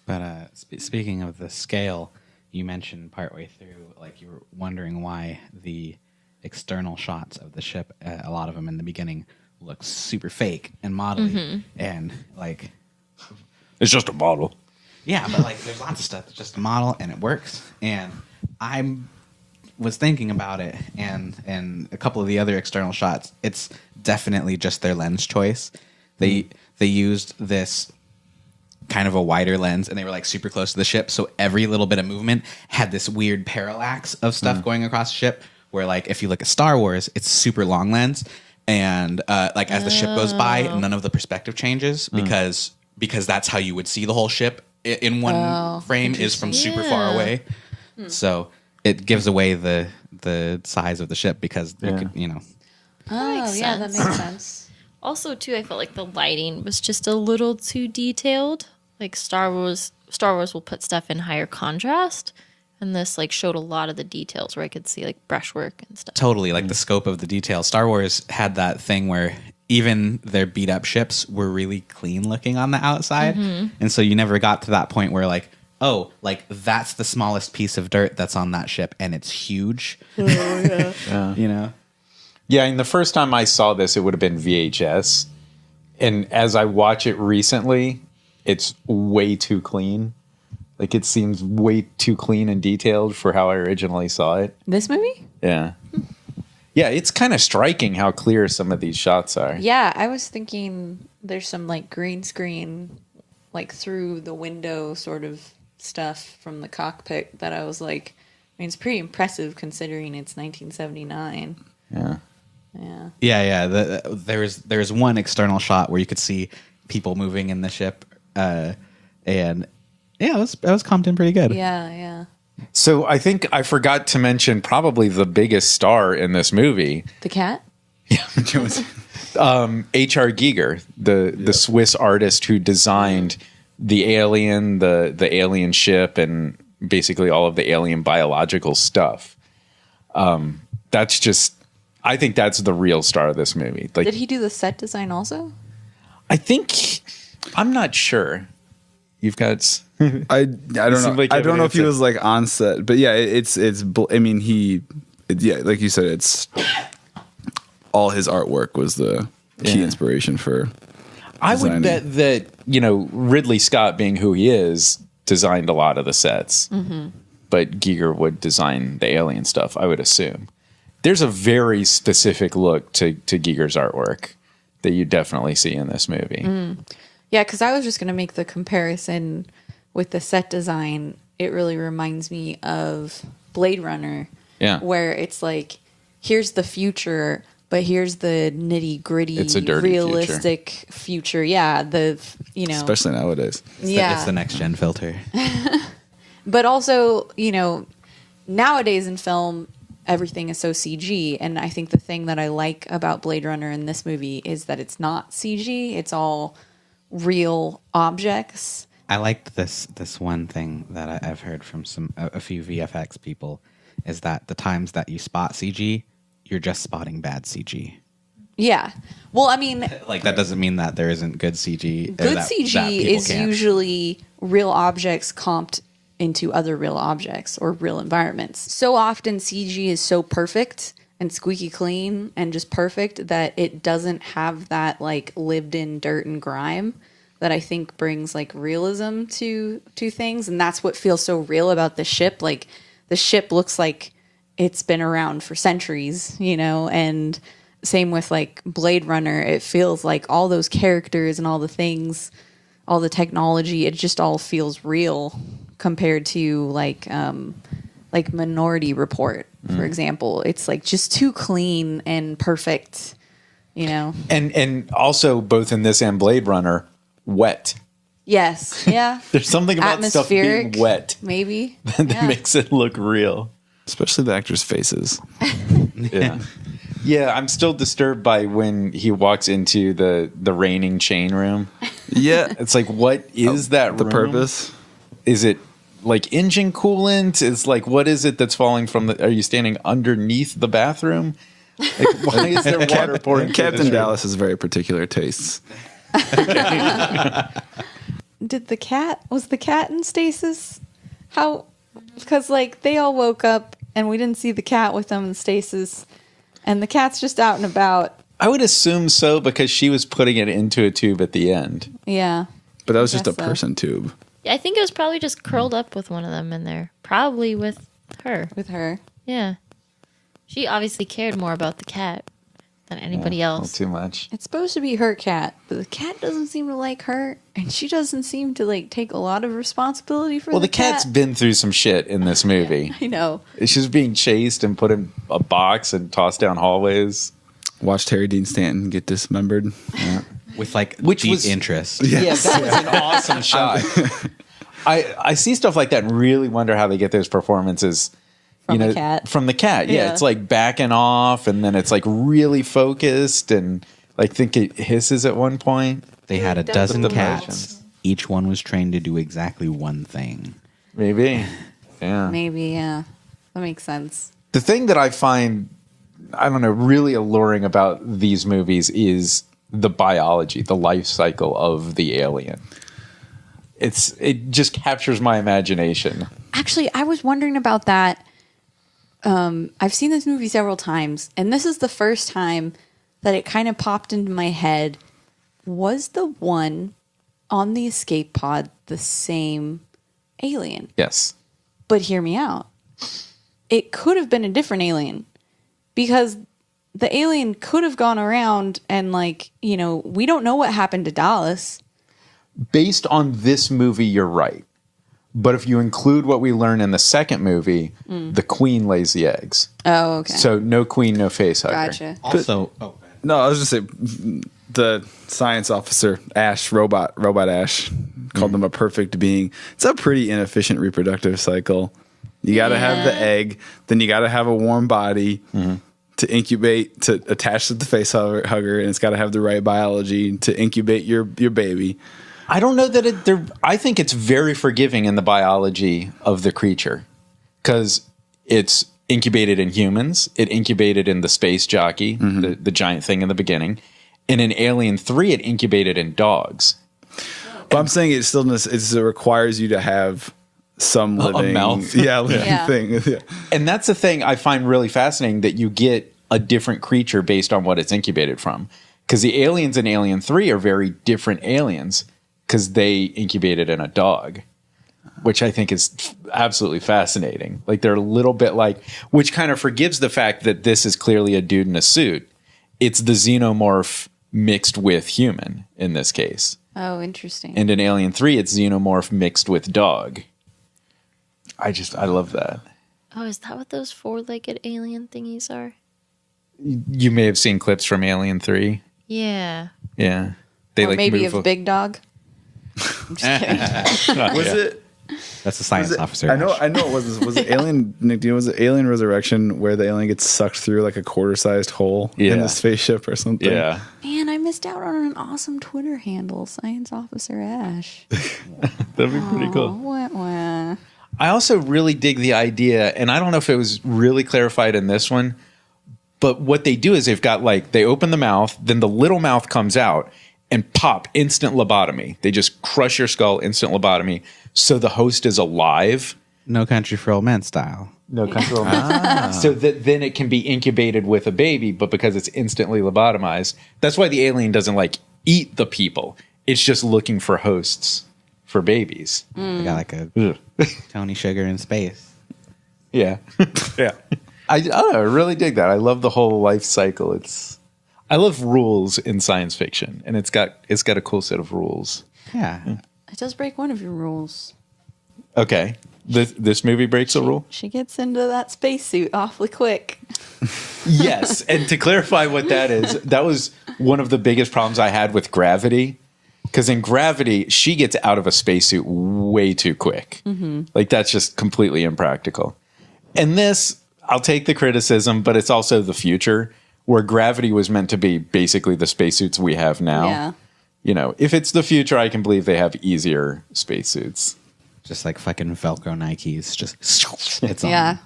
But speaking of the scale, you mentioned partway through, like you were wondering why the external shots of the ship, a lot of them in the beginning, look super fake and modelly, and like It's just a model. yeah, but like there's lots of stuff that's just a model and it works. And I was thinking about it, and a couple of the other external shots, it's definitely just their lens choice. They used this kind of a wider lens, and they were like super close to the ship, so every little bit of movement had this weird parallax of stuff going across the ship, where like if you look at Star Wars, it's super long lens, and like as the ship goes by, none of the perspective changes because that's how you would see the whole ship in one frame is from super far away. So it gives away the size of the ship because you could, Oh, makes yeah, that sense. makes sense. Also, too, I felt like the lighting was just a little too detailed. Like Star Wars will put stuff in higher contrast, and this like showed a lot of the details where I could see like brushwork and stuff. Totally, like the scope of the detail. Star Wars had that thing where even their beat up ships were really clean looking on the outside. And so you never got to that point where like, oh, like that's the smallest piece of dirt that's on that ship and it's huge. You know? Yeah, and the first time I saw this, it would have been VHS. And as I watch it recently, it's way too clean. Like it seems way too clean and detailed for how I originally saw it. This movie? Yeah. Yeah, it's kind of striking how clear some of these shots are. Yeah, I was thinking there's some like green screen, like through the window sort of stuff from the cockpit that I was like, I mean, it's pretty impressive considering it's 1979. Yeah. Yeah. Yeah. There's one external shot where you could see people moving in the ship. And yeah, it was comped in pretty good. Yeah, yeah. So I think I forgot to mention probably the biggest star in this movie, The cat? H.R. Giger, the Swiss artist who designed the alien, the alien ship, and basically all of the alien biological stuff. That's just, I think that's the real star of this movie. Like, Did he do the set design also? I think, I'm not sure. You've got. I don't know. like I you have don't an know if he answer. was like on set, but yeah, I mean, yeah, like you said, it's all his artwork was the key inspiration for. I would designing. bet that, Ridley Scott, being who he is, designed a lot of the sets. But Giger would design the alien stuff, I would assume. There's a very specific look to Giger's artwork that you definitely see in this movie. Yeah, because I was just going to make the comparison with the set design. It really reminds me of Blade Runner. Yeah. Where it's like, here's the future, but here's the nitty gritty, It's a dirty realistic future. Yeah, Especially nowadays. It's the next gen filter. But also, nowadays in film, everything is so CG. And I think the thing that I like about Blade Runner in this movie is that it's not CG. It's all real objects. I liked this one thing that I've heard from a few VFX people is that the times that you spot CG, you're just spotting bad CG. Yeah. Well, I mean, Like that doesn't mean that there isn't good CG. good that CG people is can't. usually real objects comped into other real objects or real environments. So often CG is so perfect and squeaky clean and just perfect that it doesn't have that like lived in dirt and grime that I think brings like realism to things. And that's what feels so real about the ship. Like the ship looks like it's been around for centuries, and same with like Blade Runner. It feels like all those characters and all the things, all the technology, it just all feels real compared to like Minority Report, for example. It's like just too clean and perfect, And also, both in this and Blade Runner, wet. Yes. Yeah. There's something about stuff being Atmospheric, wet maybe. that makes it look real. Especially the actors' faces. Yeah. Yeah, I'm still disturbed by when he walks into the raining chain room. Yeah. It's like, what is that The room? purpose? Is it like engine coolant? It's like, what is it that's falling from are you standing underneath the bathroom? Like, why is there water pouring? through Captain this room? Dallas has very particular tastes. Was the cat in stasis? How? Because like they all woke up and we didn't see the cat with them in stasis, and the cat's just out and about. I would assume so because she was putting it into a tube at the end. Yeah. But that was just a guess so. person tube. Yeah, I think it was probably just curled up with one of them in there. Probably with her. With her. Yeah. She obviously cared more about the cat than anybody Not else. too much. It's supposed to be her cat, but the cat doesn't seem to like her, and she doesn't seem to like take a lot of responsibility for Well, the the cat's cat. been through some shit in this movie. I know. She's being chased and put in a box and tossed down hallways. Watch Terry Dean Stanton get dismembered. with like Which deep was- interest. Yeah, that was an awesome shot. I see stuff like that and really wonder how they get those performances From the cat. From the cat. Yeah. Yeah. It's like backing off and then it's like really focused and like think it hisses at one point. They had a does dozen the cats. motions. Each one was trained to do exactly one thing. Maybe. Yeah. Maybe, yeah. That makes sense. The thing that I find, I don't know, really alluring about these movies is the biology, the life cycle of the alien. It just captures my imagination. Actually, I was wondering about that. I've seen this movie several times, and this is the first time that it kind of popped into my head. Was the one on the escape pod the same alien? Yes. But hear me out. It could have been a different alien because the alien could have gone around and we don't know what happened to Dallas. Based on this movie, you're right. But if you include what we learn in the second movie, the queen lays the eggs. Oh, okay. So no queen, no face hugger. Gotcha. Also, No, I was just saying the science officer, Ash, robot Ash, called them a perfect being. It's a pretty inefficient reproductive cycle. You got to have the egg, then you got to have a warm body to incubate, to attach to the face hugger, and it's got to have the right biology to incubate your baby. I don't know that I think it's very forgiving in the biology of the creature because it's incubated in humans. It incubated in the space jockey, the giant thing in the beginning. And in Alien 3, it incubated in dogs. But I'm saying it requires you to have some living mouth. living Yeah. thing. Yeah. And that's the thing I find really fascinating, that you get a different creature based on what it's incubated from. Because the aliens in Alien 3 are very different aliens because they incubated in a dog, which I think is absolutely fascinating. Like they're a little bit like, which kind of forgives the fact that this is clearly a dude in a suit. It's the xenomorph mixed with human in this case. Oh, interesting. And in Alien 3, it's xenomorph mixed with dog. I love that. Oh, is that what those four-legged alien thingies are? You may have seen clips from Alien 3. Yeah. Yeah. They or maybe move of Big Dog. I'm just kidding. Was it? that's the science officer. I know it was it Alien. Nick, do you know, was it Alien Resurrection where the alien gets sucked through like a quarter-sized hole in the spaceship or something? Yeah. Man, I missed out on an awesome Twitter handle, Science Officer Ash. That'd be pretty cool. Wah, wah. I also really dig the idea, and I don't know if it was really clarified in this one, but what they do is they open the mouth, then the little mouth comes out, and pop, instant lobotomy. They just crush your skull, instant lobotomy, so the host is alive. No Country for Old Men style. No control. So that then it can be incubated with a baby, but because it's instantly lobotomized, that's why the alien doesn't eat the people. It's just looking for hosts for babies. They got like a Tony Sugar in space. Yeah. Yeah. I don't know. I really dig that. I love the whole life cycle. I love rules in science fiction, and it's got a cool set of rules. Yeah. It does break one of your rules. Okay. This movie breaks a rule? She gets into that spacesuit awfully quick. Yes. And to clarify what that is, that was one of the biggest problems I had with Gravity. Because in Gravity, she gets out of a spacesuit way too quick. Like, that's just completely impractical. And this, I'll take the criticism, but it's also the future, where Gravity was meant to be basically the spacesuits we have now. Yeah. You know, if it's the future, I can believe they have easier spacesuits. Just like fucking Velcro Nikes. Just it's on. Yeah.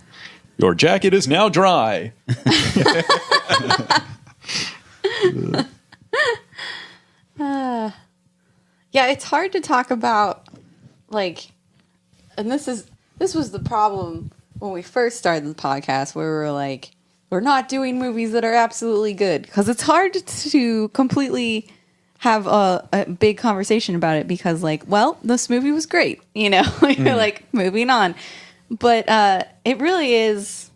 Your jacket is now dry. Yeah, it's hard to talk about, and this was the problem when we first started the podcast, where we were like, we're not doing movies that are absolutely good, because it's hard to completely have a big conversation about it, because this movie was great, you're moving on. But it really is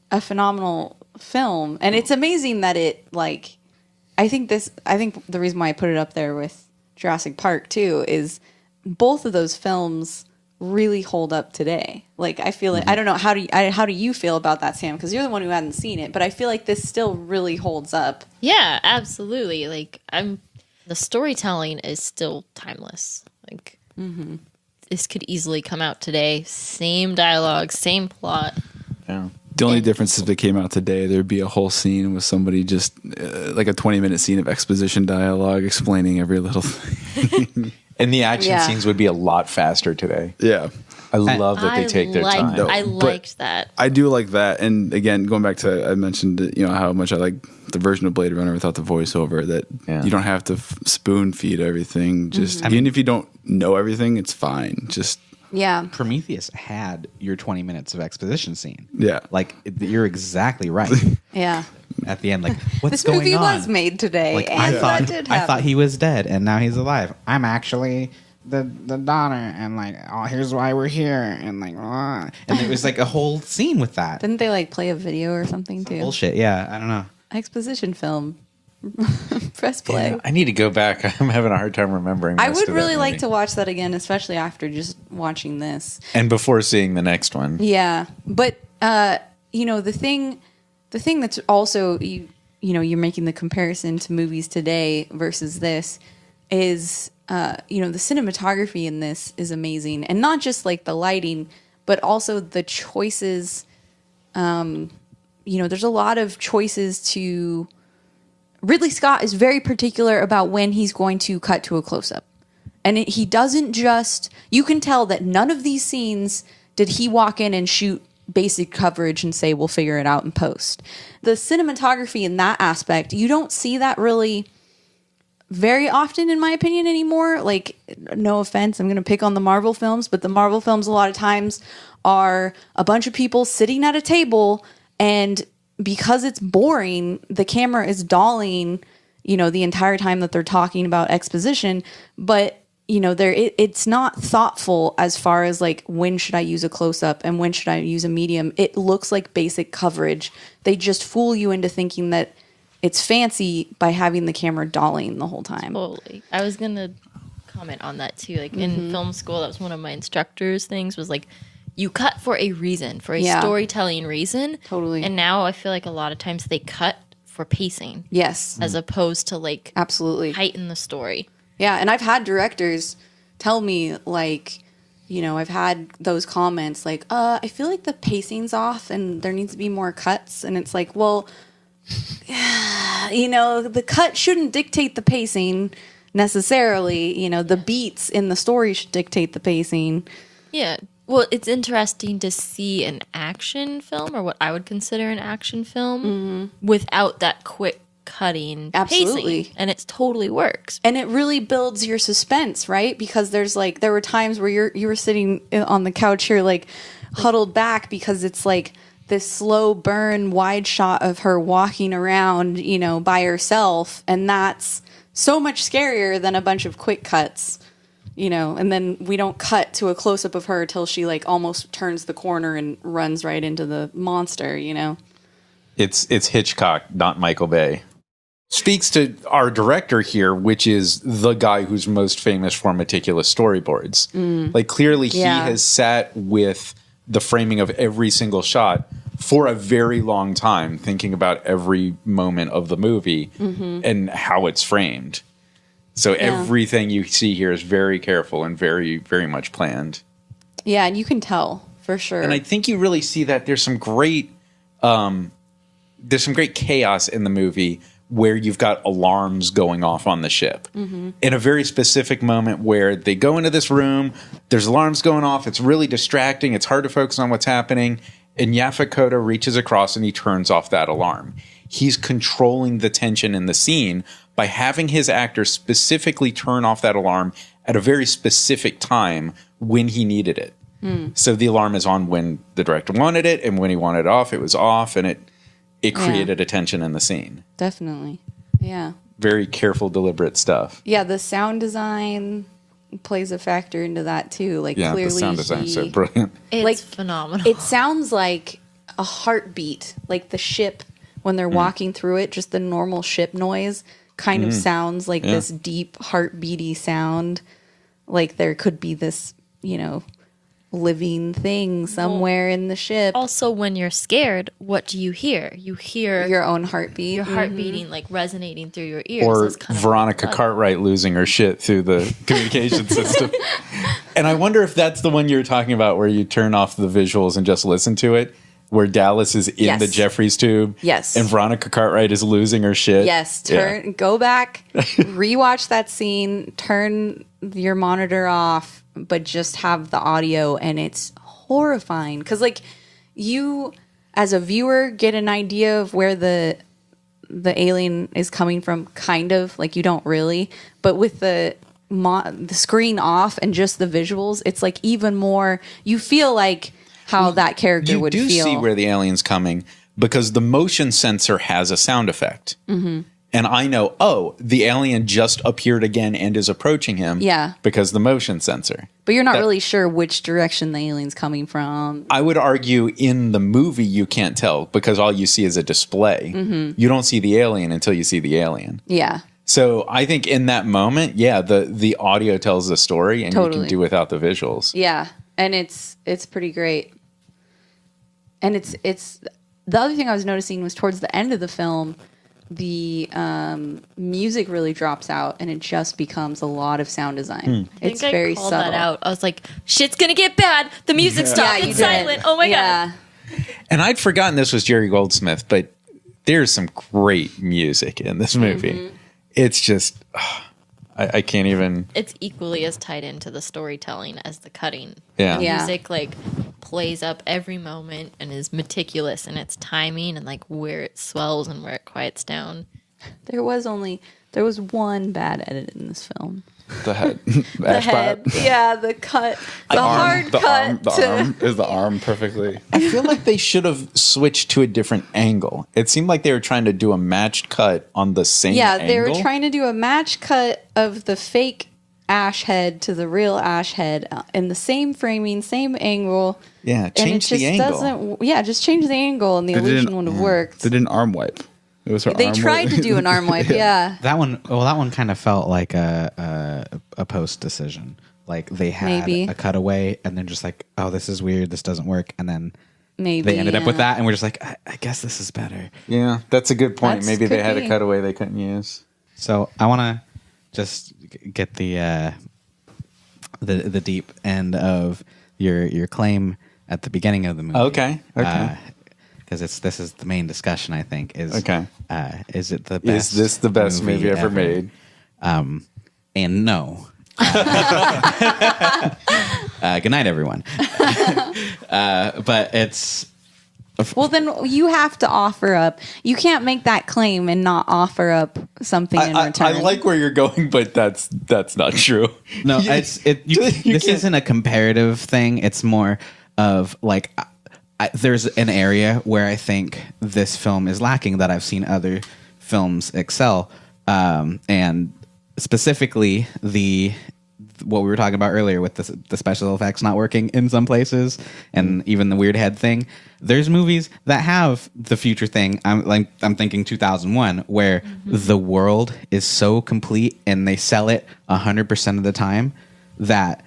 a phenomenal film, and it's amazing that it, I think the reason why I put it up there with Jurassic Park too is both of those films really hold up today. I feel like, I don't know, how do you feel about that, Sam? Because you're the one who hadn't seen it, but I feel like this still really holds up. Yeah, absolutely. The storytelling is still timeless. This could easily come out today. Same dialogue, same plot, Yeah. The only difference if it came out today, there'd be a whole scene with somebody just like a 20-minute scene of exposition dialogue explaining every little thing. And the action Yeah. scenes would be a lot faster today. Yeah. I love that they take their time. No, I but liked that. I do like that. And again, going back to, I mentioned, how much I like the version of Blade Runner without the voiceover, that Yeah. you don't have to spoon feed everything. Just, even if you don't know everything, it's fine. Just, Yeah. Prometheus had your 20 minutes of exposition scene. yeah. Like, you're exactly right. Yeah. At the end, like, what's This going movie on? was made today, Like, and I that thought did I happen. thought he was dead, and now he's alive. I'm actually the daughter, and like, oh, here's why we're here, and like, and it was like a whole scene with that. Didn't they like play a video or something too? Bullshit. Yeah, I don't know. Exposition film. Press play. Yeah, I need to go back. I'm having a hard time remembering. I most would of that really like movie. to watch that again, especially after just watching this. And before seeing the next one. Yeah, but the thing that's also you're making the comparison to movies today versus this is the cinematography in this is amazing, and not just like the lighting, but also the choices. There's a lot of choices to. Ridley Scott is very particular about when he's going to cut to a close-up. And he doesn't just... You can tell that none of these scenes did he walk in and shoot basic coverage and say, we'll figure it out in post. The cinematography in that aspect, you don't see that really very often, in my opinion, anymore. Like, no offense, I'm going to pick on the Marvel films, but the Marvel films a lot of times are a bunch of people sitting at a table, and because it's boring, the camera is dolling, the entire time that they're talking about exposition. But, it's not thoughtful as far as like, when should I use a close-up and when should I use a medium? It looks like basic coverage. They just fool you into thinking that it's fancy by having the camera dolling the whole time. Totally. I was going to comment on that too. Like in film school, that was one of my instructors' things was like, you cut for a reason, for a storytelling reason. Totally. And now I feel like a lot of times they cut for pacing. Yes. As opposed to like Absolutely. heighten the story. Yeah, and I've had directors tell me, like, I've had those comments like, I feel like the pacing's off and there needs to be more cuts. And it's like, well, the cut shouldn't dictate the pacing necessarily. The beats in the story should dictate the pacing. Yeah. Well, it's interesting to see an action film, or what I would consider an action film, without that quick cutting Absolutely. pacing. And it totally works. And it really builds your suspense, right? Because there were times where you were sitting on the couch here, like huddled back, because it's like this slow burn wide shot of her walking around, by herself. And that's so much scarier than a bunch of quick cuts, and then we don't cut to a close up of her till she like almost turns the corner and runs right into the monster, It's Hitchcock, not Michael Bay. Speaks to our director here, which is the guy who's most famous for meticulous storyboards. Like, clearly he has sat with the framing of every single shot for a very long time, thinking about every moment of the movie and how it's framed. So everything you see here is very careful and very, very much planned. Yeah, and you can tell for sure. And I think you really see that there's some great chaos in the movie where you've got alarms going off on the ship. In a very specific moment where they go into this room, there's alarms going off, it's really distracting, it's hard to focus on what's happening, and Yaphet Kotto reaches across and he turns off that alarm. He's controlling the tension in the scene by having his actors specifically turn off that alarm at a very specific time when he needed it. So the alarm is on when the director wanted it, and when he wanted it off, it was off, and it created a tension in the scene. Definitely. Yeah. Very careful, deliberate stuff. Yeah, the sound design plays a factor into that too. Like, Yeah, clearly the sound design's so brilliant. It's Like, phenomenal. it sounds like a heartbeat, like the ship when they're walking through it, just the normal ship noise kind of sounds like this deep heartbeaty sound. Like there could be this, living thing somewhere in the ship. Also, when you're scared, what do you hear? You hear Your own heartbeat. your heart beating, like resonating through your ears. Or It's kind of Veronica Cartwright losing her shit through the communication system. And I wonder if that's the one you're talking about where you turn off the visuals and just listen to it. where Dallas is in Yes. the Jeffries tube. Yes. And Veronica Cartwright is losing her shit. Yes, go back, rewatch that scene, turn your monitor off, but just have the audio, and it's horrifying. Because, like, you, as a viewer, get an idea of where the alien is coming from, kind of. Like, you don't really. But with the screen off and just the visuals, it's, like, even more, you feel like how that character would feel. You do see where the alien's coming because the motion sensor has a sound effect. Mm-hmm. And I know, the alien just appeared again and is approaching him. Yeah. Because the motion sensor. But you're not really sure which direction the alien's coming from. I would argue in the movie you can't tell because all you see is a display. Mm-hmm. You don't see the alien until you see the alien. Yeah. So I think in that moment, the audio tells the story and you can do without the visuals. Yeah. And it's pretty great. And it's the other thing I was noticing was towards the end of the film, the music really drops out and it just becomes a lot of sound design. It's very called subtle. that out. I was like, shit's gonna get bad. The music stopped. you It's did. silent. Oh my god. And I'd forgotten this was Jerry Goldsmith, but there's some great music in this movie. Mm-hmm. It's just, I can't even. It's equally as tied into the storytelling as the cutting. Yeah. Yeah. Music like plays up every moment and is meticulous in its timing and like where it swells and where it quiets down. There was one bad edit in this film. The head. The head. Yeah, the cut. The hard cut. Is the arm perfectly? I feel like they should have switched to a different angle. It seemed like they were trying to do a matched cut on the same angle. They were trying to do a match cut of the fake Ash head to the real Ash head in the same framing, same angle. Yeah, change the angle. Just change the angle and the illusion would have worked. They did an arm wipe. It was her They arm tried wipe. to do an arm wipe, yeah. That one kind of felt like a post decision. Like they had Maybe. a cutaway and then just like, oh, this is weird, this doesn't work, and then Maybe they ended up with that, and we're just like, I guess this is better. Yeah, that's a good point. Maybe they had could a be. cutaway they couldn't use. So I want to just get the deep end of your claim at the beginning of the movie. Okay. Because this is the main discussion, I think. Is it the best? Is this the best movie ever made? And no. Good night, everyone. But it's Well, then you have to offer up. You can't make that claim and not offer up something in return. I like where you're going, but that's not true. no. This isn't a comparative thing. It's more of like. There's an area where I think this film is lacking that I've seen other films excel, and specifically what we were talking about earlier with the special effects not working in some places, and even the weird head thing. There's movies that have the future thing. I'm thinking 2001, where the world is so complete and they sell it 100% of the time that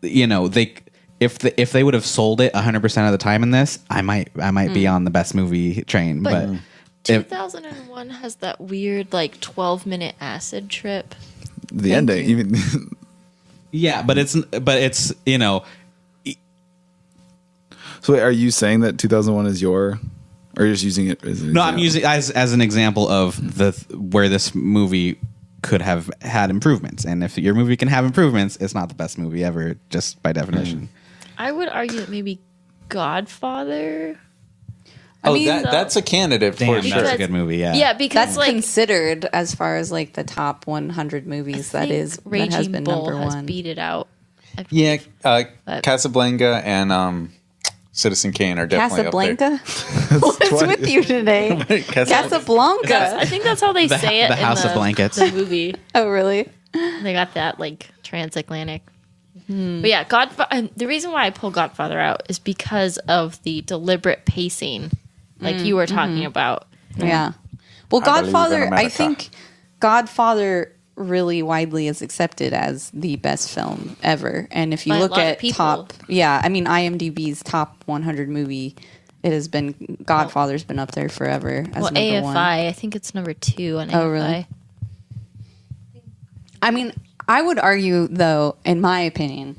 they. If they would have sold it 100% of the time in this, I might be on the best movie train. But 2001 has that weird like 12-minute acid trip. The ending, even. yeah, but it's So wait, are you saying that 2001 is your, or you're just using it as an no, example? I'm using as an example of where this movie could have had improvements. And if your movie can have improvements, it's not the best movie ever, just by definition. I would argue that maybe Godfather. That's a candidate for Damn, sure. that's a good movie. Yeah, Yeah, because That's like considered as far as like the top 100 movies. That has Raging been Bull number has one. beat it out. Yeah, But- Casablanca and Citizen Kane are definitely Casablanca. What's with you today? up there. Casablanca. I think that's how they say it the in House of Blankets. the movie. Oh, really? They got that like transatlantic. But yeah, Godfather. The reason why I pull Godfather out is because of the deliberate pacing, like you were talking about. Yeah. Well, I believe in Godfather. I America. think Godfather really widely is accepted as the best film ever. And if you By a look lot of at people. IMDb's top 100 movie, it has been Godfather's been up there forever as Well, number AFI, one. I think it's number 2 on AFI. Oh, really? I mean, I would argue, though, in my opinion,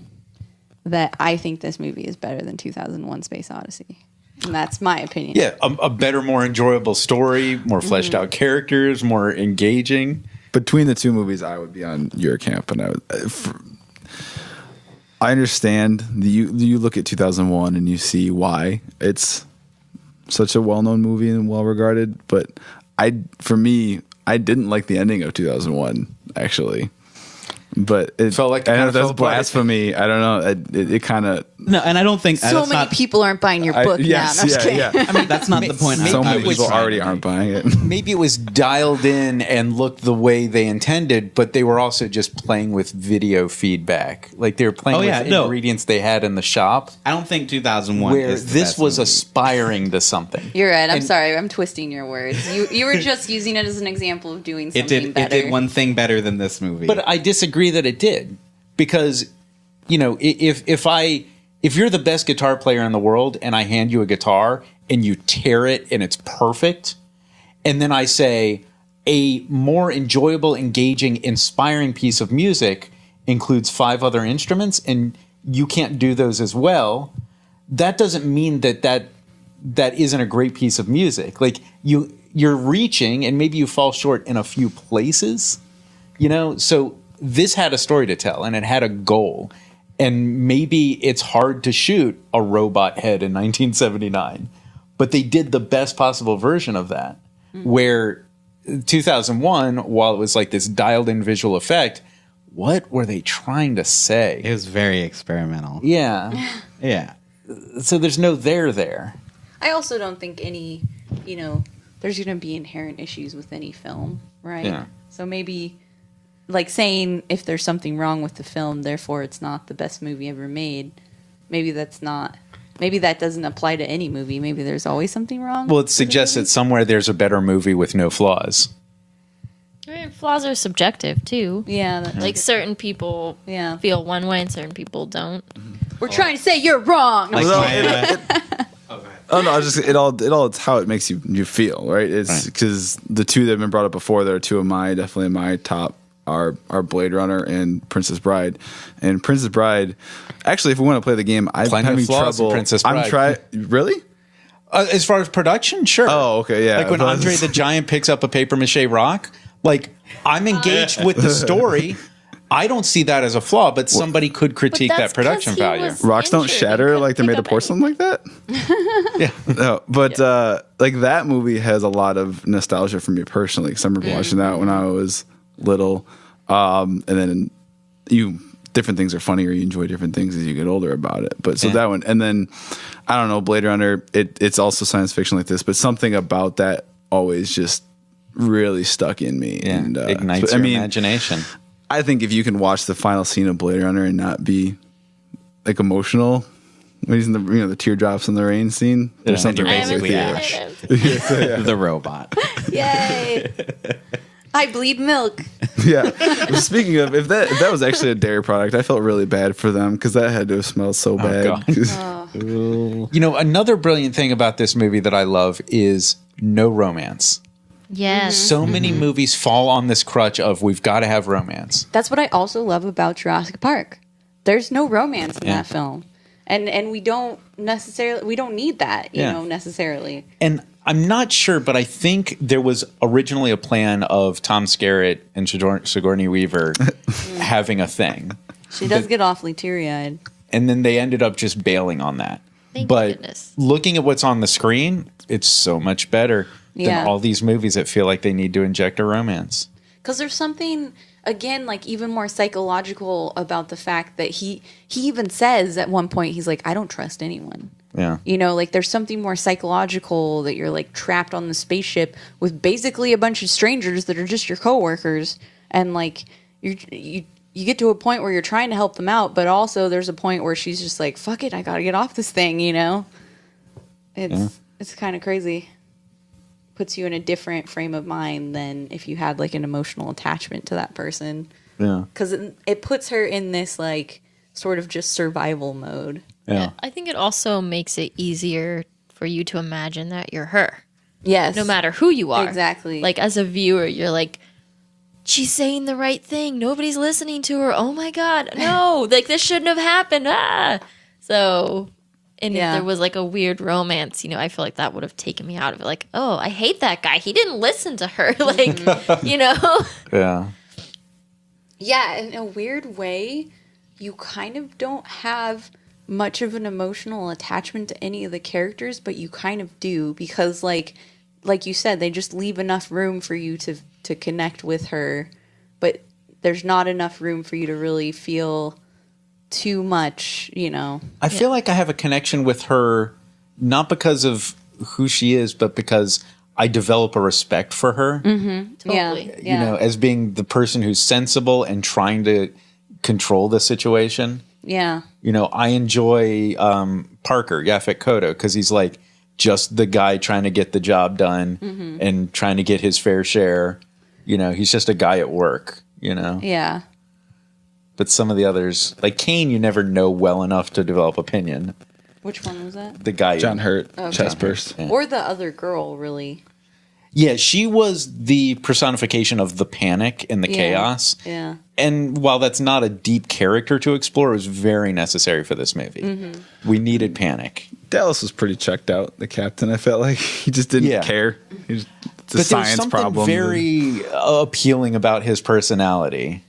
that I think this movie is better than 2001: Space Odyssey. And that's my opinion. Yeah, a better, more enjoyable story, more fleshed out characters, more engaging. Between the two movies, I would be on your camp, and I understand you look at 2001 and you see why it's such a well-known movie and well-regarded, but for me, I didn't like the ending of 2001 actually. But it felt like I know that's blasphemy. I don't know. It kind of No, and I don't think So that's many not, people aren't buying your book now. yes, No, I'm just kidding. yeah. I mean, that's not the point. So I many was people trying already to aren't make. buying it. Maybe it was dialed in and looked the way they intended, but they were also just playing with video feedback. Like they were playing with ingredients they had in the shop. I don't think 2001 Where is the this best was movie. aspiring to something. You're right. I'm And- sorry. I'm twisting your words. You were just using it as an example of doing something It better. did one thing better than this movie. But I disagree that it did, because if you're the best guitar player in the world and I hand you a guitar and you tear it and it's perfect, and then I say a more enjoyable, engaging, inspiring piece of music includes 5 other instruments and you can't do those as well, that doesn't mean that isn't a great piece of music. Like you're reaching and maybe you fall short in a few places, so this had a story to tell and it had a goal. And maybe it's hard to shoot a robot head in 1979, but they did the best possible version of that. Where 2001, while it was like this dialed in visual effect, what were they trying to say? it was very experimental. Yeah. Yeah. So there's no there. I also don't think any, there's going to be inherent issues with any film, right? Yeah. So maybe, like saying if there's something wrong with the film, therefore it's not the best movie ever made. Maybe that doesn't apply to any movie. Maybe there's always something wrong. Well, it suggests that somewhere there's a better movie with no flaws. I mean, flaws are subjective too. Yeah. Like certain people Yeah. feel one way and certain people don't. We're trying to say you're wrong. Like Well, my, Oh no, it all it's how it makes you feel, right? It's because the two that have been brought up before, that are two of definitely my top are Blade Runner and Princess Bride. And Princess Bride, actually, if we want to play the game, I'm Plenty of having flaws in trouble. Princess I'm Bride. trying. Really? As far as production, sure. Oh, okay, yeah. Like when Andre the Giant picks up a paper mache rock, like I'm engaged with the story. I don't see that as a flaw, but somebody could critique that's that production 'cause he value. was- Rocks don't injured. shatter He like they're couldn't made of pick up porcelain like that. Yeah. No, but like that movie has a lot of nostalgia for me personally, because I remember watching that when I was little, and then different things are funnier. You enjoy different things as you get older about it. But so that one, and then I don't know, Blade Runner. It's also science fiction like this, but something about that always just really stuck in me. Yeah, And ignites I your mean, imagination. I think if you can watch the final scene of Blade Runner and not be like emotional when he's in the teardrops in the rain scene, there's something you're wrong with basically you. Ash. The robot. Yay. I bleed milk. Yeah. Speaking of, if that was actually a dairy product, I felt really bad for them because that had to have smelled so bad. God. Another brilliant thing about this movie that I love is no romance. Yes. So many movies fall on this crutch of we've got to have romance. That's what I also love about Jurassic Park. There's no romance in Yeah. that film. And we don't need that, you Yeah. know, necessarily. And I'm not sure, but I think there was originally a plan of Tom Skerritt and Sigourney Weaver having a thing. She does get awfully teary-eyed. And then they ended up just bailing on that. Thank but goodness. looking at what's on the screen, it's so much better Yeah. than all these movies that feel like they need to inject a romance. Because there's something, again, like even more psychological about the fact that he even says at one point, he's like, I don't trust anyone. Yeah. You know, like there's something more psychological that you're like trapped on the spaceship with basically a bunch of strangers that are just your coworkers, and like you get to a point where you're trying to help them out, but also there's a point where she's just like, fuck it, I gotta get off this thing, you know? It's kind of crazy. Puts you in a different frame of mind than if you had like an emotional attachment to that person. Yeah. Because it puts her in this like sort of just survival mode. Yeah. I think it also makes it easier for you to imagine that you're her, Yes. no matter who you are. Exactly. Like as a viewer, you're like, she's saying the right thing. Nobody's listening to her. Oh my God, no! Like this shouldn't have happened. Ah. So And Yeah. if there was like a weird romance, you know, I feel like that would have taken me out of it. Like, oh, I hate that guy. He didn't listen to her. Like, you know? Yeah. Yeah, in a weird way, you kind of don't have much of an emotional attachment to any of the characters, but you kind of do because like you said, they just leave enough room for you to connect with her, but there's not enough room for you to really feel too much, you know. I feel like I have a connection with her, not because of who she is, but because I develop a respect for her. Totally. Yeah. You know, as being the person who's sensible and trying to control the situation. Yeah. You know, I enjoy Parker, Yaphet Kotto, because he's like just the guy trying to get the job done and trying to get his fair share. You know, he's just a guy at work, you know. Yeah. But some of the others, like Kane, you never know well enough to develop opinion. Which one was that? The guy. John Hurt, Okay. chest burst. Yeah. Or the other girl, really. Yeah, she was the personification of the panic and the Yeah. chaos. Yeah. And while that's not a deep character to explore, it was very necessary for this movie. We needed panic. Dallas was pretty checked out. The captain, I felt like he just didn't Yeah. care. He just, it's a But there was science something problem. very appealing about his personality,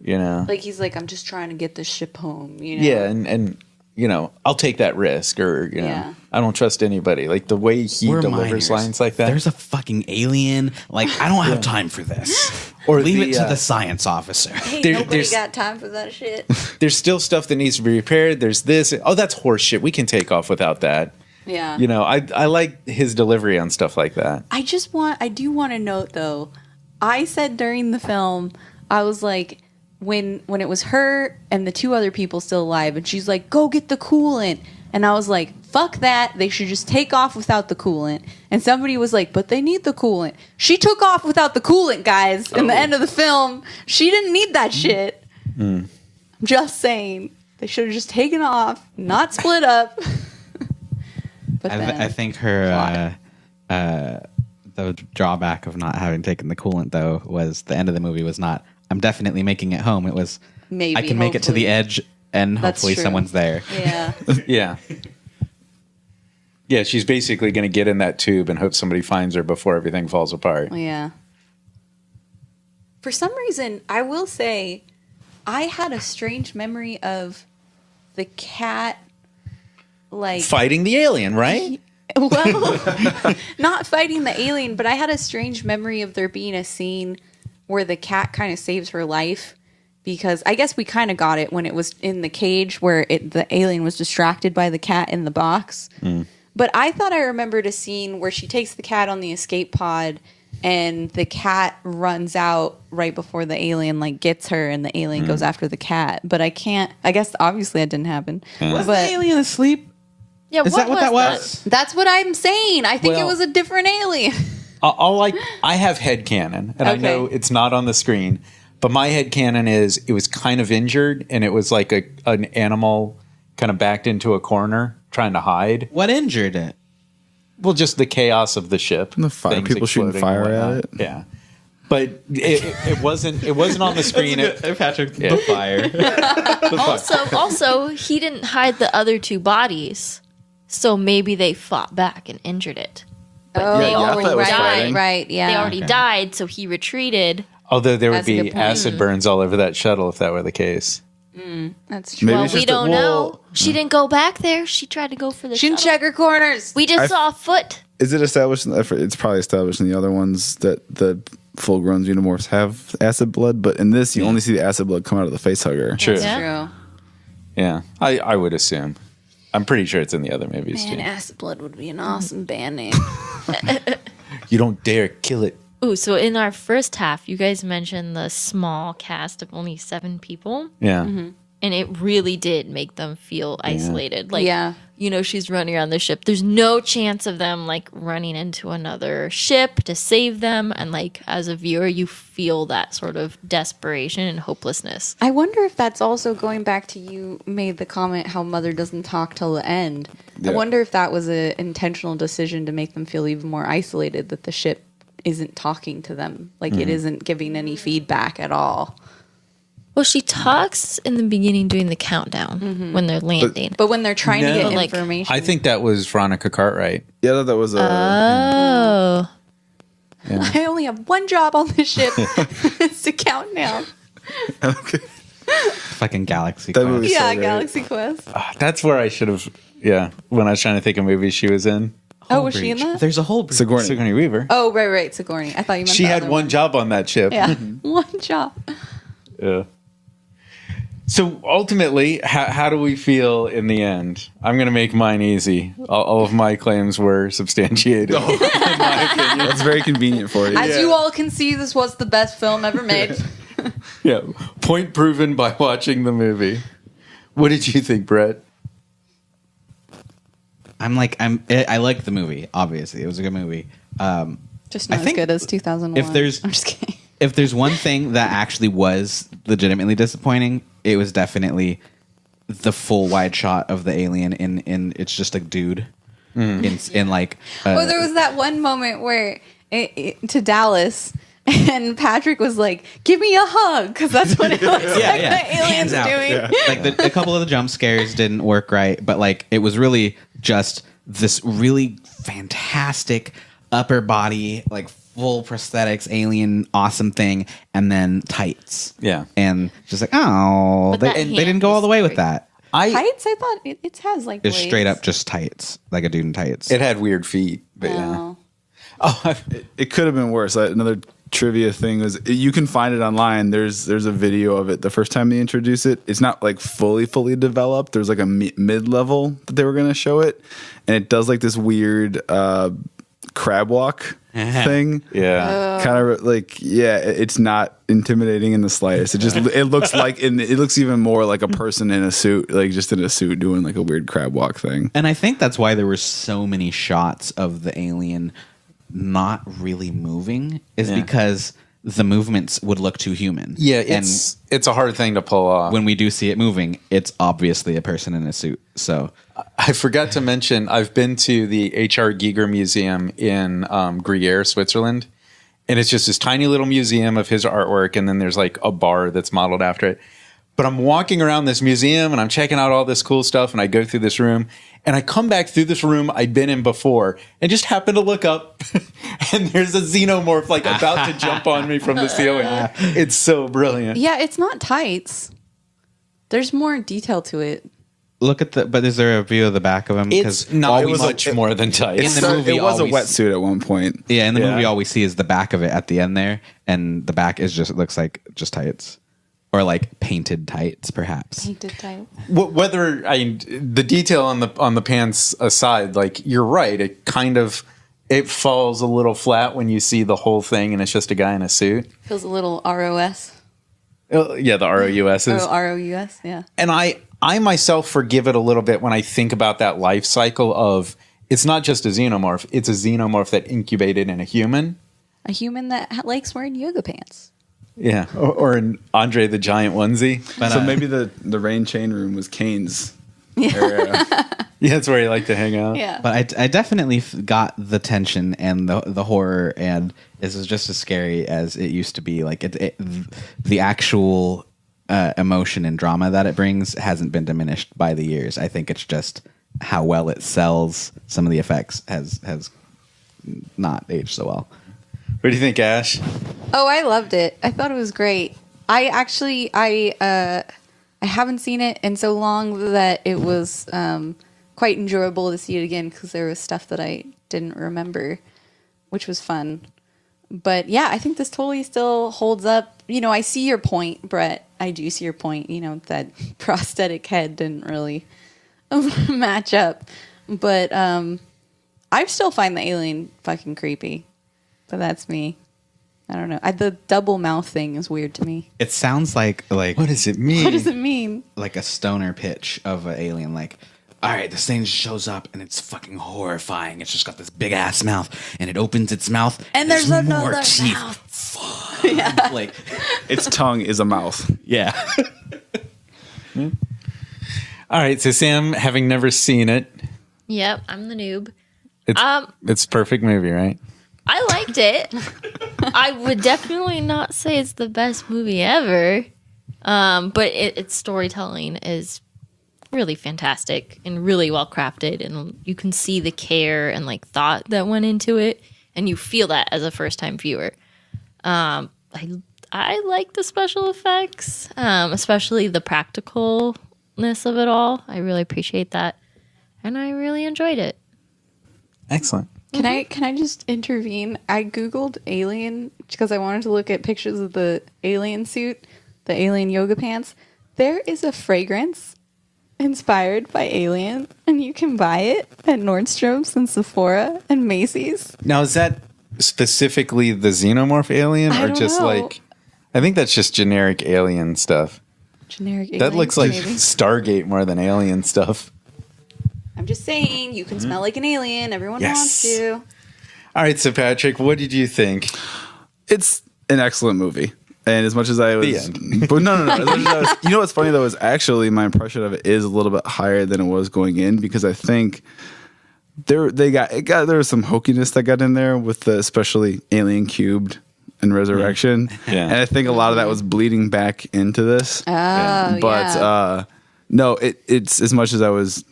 you know? Like he's like, I'm just trying to get this ship home, you know? Yeah, and you know, I'll take that risk, or you know, Yeah. I don't trust anybody. Like the way he We're delivers minors. lines like that. There's a fucking alien. Like, I don't have time for this. Or leave the, it to uh, the science officer. Hey, There- nobody there's- got time for that shit. There's still stuff that needs to be repaired. There's this. Oh, that's horse shit. We can take off without that. Yeah. You know, I like his delivery on stuff like that. I do want to note though, I said during the film, I was like, when it was her and the two other people still alive, and she's like, go get the coolant. And I was like, fuck that. They should just take off without the coolant. And somebody was like, but they need the coolant. She took off without the coolant, guys. In the end of the film, she didn't need that shit. I'm just saying. They should have just taken off, not split up. But then, I think her the drawback of not having taken the coolant though was the end of the movie was not I'm definitely making it home. It was maybe I can make it to the hopefully. edge and That's hopefully true. someone's there. Yeah. Yeah. Yeah, she's basically going to get in that tube and hope somebody finds her before everything falls apart. Yeah. For some reason, I will say, I had a strange memory of the cat, like, Fighting the alien, right? well, not fighting the alien, but I had a strange memory of there being a scene where the cat kind of saves her life. Because I guess we kind of got it when it was in the cage where the alien was distracted by the cat in the box. But I thought I remembered a scene where she takes the cat on the escape pod and the cat runs out right before the alien like gets her and the alien goes after the cat. But I guess obviously that didn't happen. Was the But alien asleep? Yeah, Is that what that was? that's what I'm saying. I think it Well- was a different alien. I have headcanon, and I Okay. know it's not on the screen, but my headcanon is it was kind of injured, and it was like an animal kind of backed into a corner trying to hide. What injured it? Well, just the chaos of the ship. The fire- things people shooting exploding and fire at whatnot. it. Yeah. But it wasn't on the screen. Patrick, Yeah. the fire. Also, he didn't hide the other two bodies, so maybe they fought back and injured it. But they Yeah, already Yaphet was died. fighting. Right, yeah. They already died, so he retreated. Although there would That's a be good point. acid burns all over that shuttle if that were the case. That's true. Maybe Well, it's we just a- don't well, know. She didn't go back there. She tried to go for the She didn't shuttle. check her corners. We just saw a foot. Is it established? It's probably established in the other ones that the full-grown xenomorphs have acid blood, but in this, you only see the acid blood come out of the face hugger. True. Yeah. True. Yeah, I would assume. I'm pretty sure it's in the other movies Man, too. Acid Blood would be an awesome band name. You don't dare kill it. Ooh, so in our first half, you guys mentioned the small cast of only 7 people, Yeah. and it really did make them feel isolated. Like, Yeah. you know, she's running around the ship. There's no chance of them like running into another ship to save them, and like as a viewer, you feel that sort of desperation and hopelessness. I wonder if that's also going back to you made the comment how Mother doesn't talk till the end. I Yeah. wonder if that was an intentional decision to make them feel even more isolated, that the ship isn't talking to them. Like it isn't giving any feedback at all. Well, she talks in the beginning during the countdown when they're landing. But when they're trying to get like, information, I think that was Veronica Cartwright. Yeah, that was a. Oh. I only have one job on this ship. It's to count down. Okay. Fucking Galaxy That Quest. movie's Yeah, so great. Galaxy Quest. That's where I should have. Yeah, when I was trying to think of movies she was in. Oh, was she in that? There's a whole breach. Sigourney. Sigourney Weaver. Oh, right, Sigourney. I thought you meant She the had other one job on that ship. Yeah, one job. Yeah. So ultimately, how do we feel in the end? I'm going to make mine easy. All of my claims were substantiated. In my opinion. That's very convenient for you. As you all can see, this was the best film ever made. Yeah. Point proven by watching the movie. What did you think, Brett? I like the movie. Obviously, it was a good movie. Just I not as think good as 2001. if there's- I'm just kidding. If there's one thing that actually was legitimately disappointing, it was definitely the full wide shot of the alien in it's just a dude in like. Well, there was that one moment where to Dallas. And Patrick was like, "Give me a hug," because that's what it looks like the alien's Hands out. doing. Yeah. Like a couple of the jump scares didn't work right, but like it was really just this really fantastic upper body, like full prosthetics, alien, awesome thing, and then tights. Yeah. And just like, oh, But they that didn't hand go all is the way with great. that. Tights? I thought it has like It's blades. straight up just tights, like a dude in tights. It had weird feet, but Oh. yeah. It could have been worse. Another trivia thing was you can find it online. There's a video of it. The first time they introduce it, it's not like fully developed. There's like a mid level that they were going to show it, and it does like this weird crab walk thing. Yeah. Kind of like it's not intimidating in the slightest. It looks like it looks even more like a person in a suit, like just in a suit doing like a weird crab walk thing. And I think that's why there were so many shots of the alien not really moving, is because the movements would look too human. Yeah, it's a hard thing to pull off. When we do see it moving, it's obviously a person in a suit. So I forgot to mention, I've been to the H.R. Giger Museum in Gruyere, Switzerland. And it's just this tiny little museum of his artwork. And then there's like a bar that's modeled after it. But I'm walking around this museum and I'm checking out all this cool stuff. And I go through this room and I come back through this room I'd been in before and just happen to look up. And there's a xenomorph like about to jump on me from the ceiling. It's so brilliant. Yeah, it's not tights. There's more detail to it. look at but is there a view of the back of him? It's not it was much more than tight. In the movie, it was a always- wetsuit at one point. Yeah, in the Yeah. movie, all we see is the back of it at the end there, and the back is just, it looks like just tights. Or like painted tights, perhaps. Painted tights. Whether the detail on the pants aside, like you're right, it falls a little flat when you see the whole thing and it's just a guy in a suit. Feels a little ROS. Yeah, the ROUSs. ROUS, yeah. And I myself forgive it a little bit when I think about that life cycle of it's not just a xenomorph, it's a xenomorph that incubated in a human. A human that likes wearing yoga pants. Yeah, or an Andre the Giant onesie. But, So maybe the rain chain room was Kane's area. Yeah, that's where he liked to hang out. Yeah. But I definitely got the tension and the horror, and this is just as scary as it used to be. Like the actual emotion and drama that it brings hasn't been diminished by the years. I think it's just how well it sells. Some of the effects has not aged so well. What do you think, Ash? Oh, I loved it. I thought it was great. I haven't seen it in so long that it was quite enjoyable to see it again because there was stuff that I didn't remember, which was fun. But yeah, I think this totally still holds up. You know, I see your point, Brett. I do see your point. You know, that prosthetic head didn't really match up. But I still find the alien fucking creepy. But that's me. I don't know. The double mouth thing is weird to me. It sounds like What does it mean? What does it mean? like a stoner pitch of an alien. Like, all right, this thing shows up and it's fucking horrifying. It's just got this big ass mouth, and it opens its mouth, And there's more another teeth. mouth. Fuck. Like, Its tongue is a mouth. yeah. All right, so Sam, having never seen it, Yep, I'm the noob. it's a perfect movie, right? I liked it. I would definitely not say it's the best movie ever. But its storytelling is really fantastic and really well crafted, and you can see the care and like thought that went into it, and you feel that as a first time viewer. I like the special effects, especially the practicalness of it all. I really appreciate that, and I really enjoyed it. Excellent. Can I just intervene? I googled alien because I wanted to look at pictures of the alien suit, the alien yoga pants. There is a fragrance inspired by Alien, and you can buy it at Nordstrom's and Sephora and Macy's. Now, is that specifically the xenomorph alien, I or don't just know. like? I think that's just generic alien stuff. Generic alien. That looks like maybe. Stargate more than alien stuff. I'm just saying, you can smell like an alien. Everyone wants Yes. to. All right, so Patrick, what did you think? It's an excellent movie. And as much as I was, end. but no. As much as I was, you know what's funny though is actually my impression of it is a little bit higher than it was going in, because I think there was some hokiness that got in there with the especially Alien Cubed and Resurrection, Yeah. and I think a lot of that was bleeding back into this. Oh, But yeah. no, it's as much as I was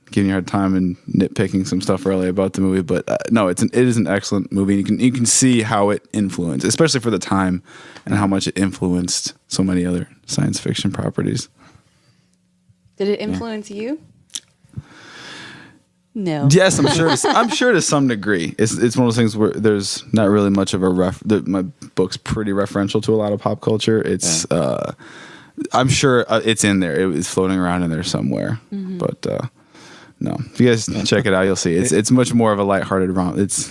giving you a hard time and nitpicking some stuff earlier about the movie, but no, it is an excellent movie. You can see how it influenced, especially for the time, and how much it influenced so many other science fiction properties. Did it influence you? No. Yes, I'm sure. I'm sure to some degree. It's one of those things where there's not really much of a my book's pretty referential to a lot of pop culture. It's I'm sure it's in there. It was floating around in there somewhere, but. No, if you guys check it out, you'll see it's much more of a lighthearted romp. It's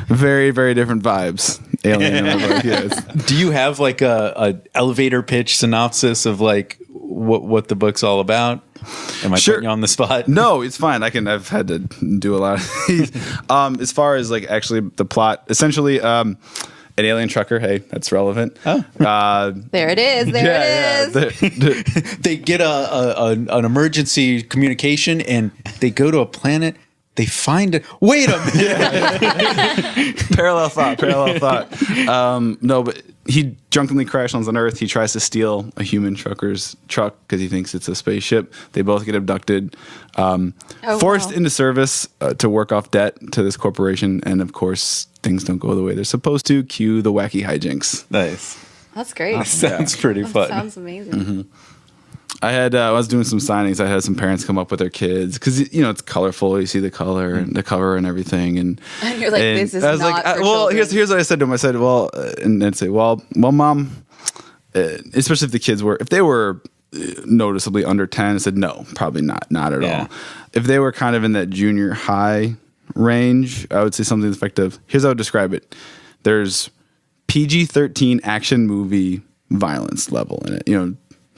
very, very different vibes. Alien, Do you have like a elevator pitch synopsis of like what the book's all about? Am I Sure. putting you on the spot? No, it's fine. I've had to do a lot of these. As far as like actually the plot, essentially, an alien trucker. Hey, that's relevant. There it is. There it is. They get an emergency communication and they go to a planet. They find it. Wait a minute. Parallel thought. No, but he drunkenly crashes on Earth. He tries to steal a human trucker's truck because he thinks it's a spaceship. They both get abducted, forced into service to work off debt to this corporation. And of course, things don't go the way they're supposed to. Cue the wacky hijinks. Nice. That's great. Sounds pretty fun. Sounds amazing. Mm-hmm. I was doing some signings. I had some parents come up with their kids because it's colorful. You see the color and the cover and everything, and you're like, this is I was not like, for well, children. here's what I said to them. I said, well, and they'd say, well, mom, especially if the kids if they were noticeably under 10, I said, no, probably not at all. If they were kind of in that junior high range, I would say something effective. Here's how I would describe it. There's PG-13 action movie violence level in it.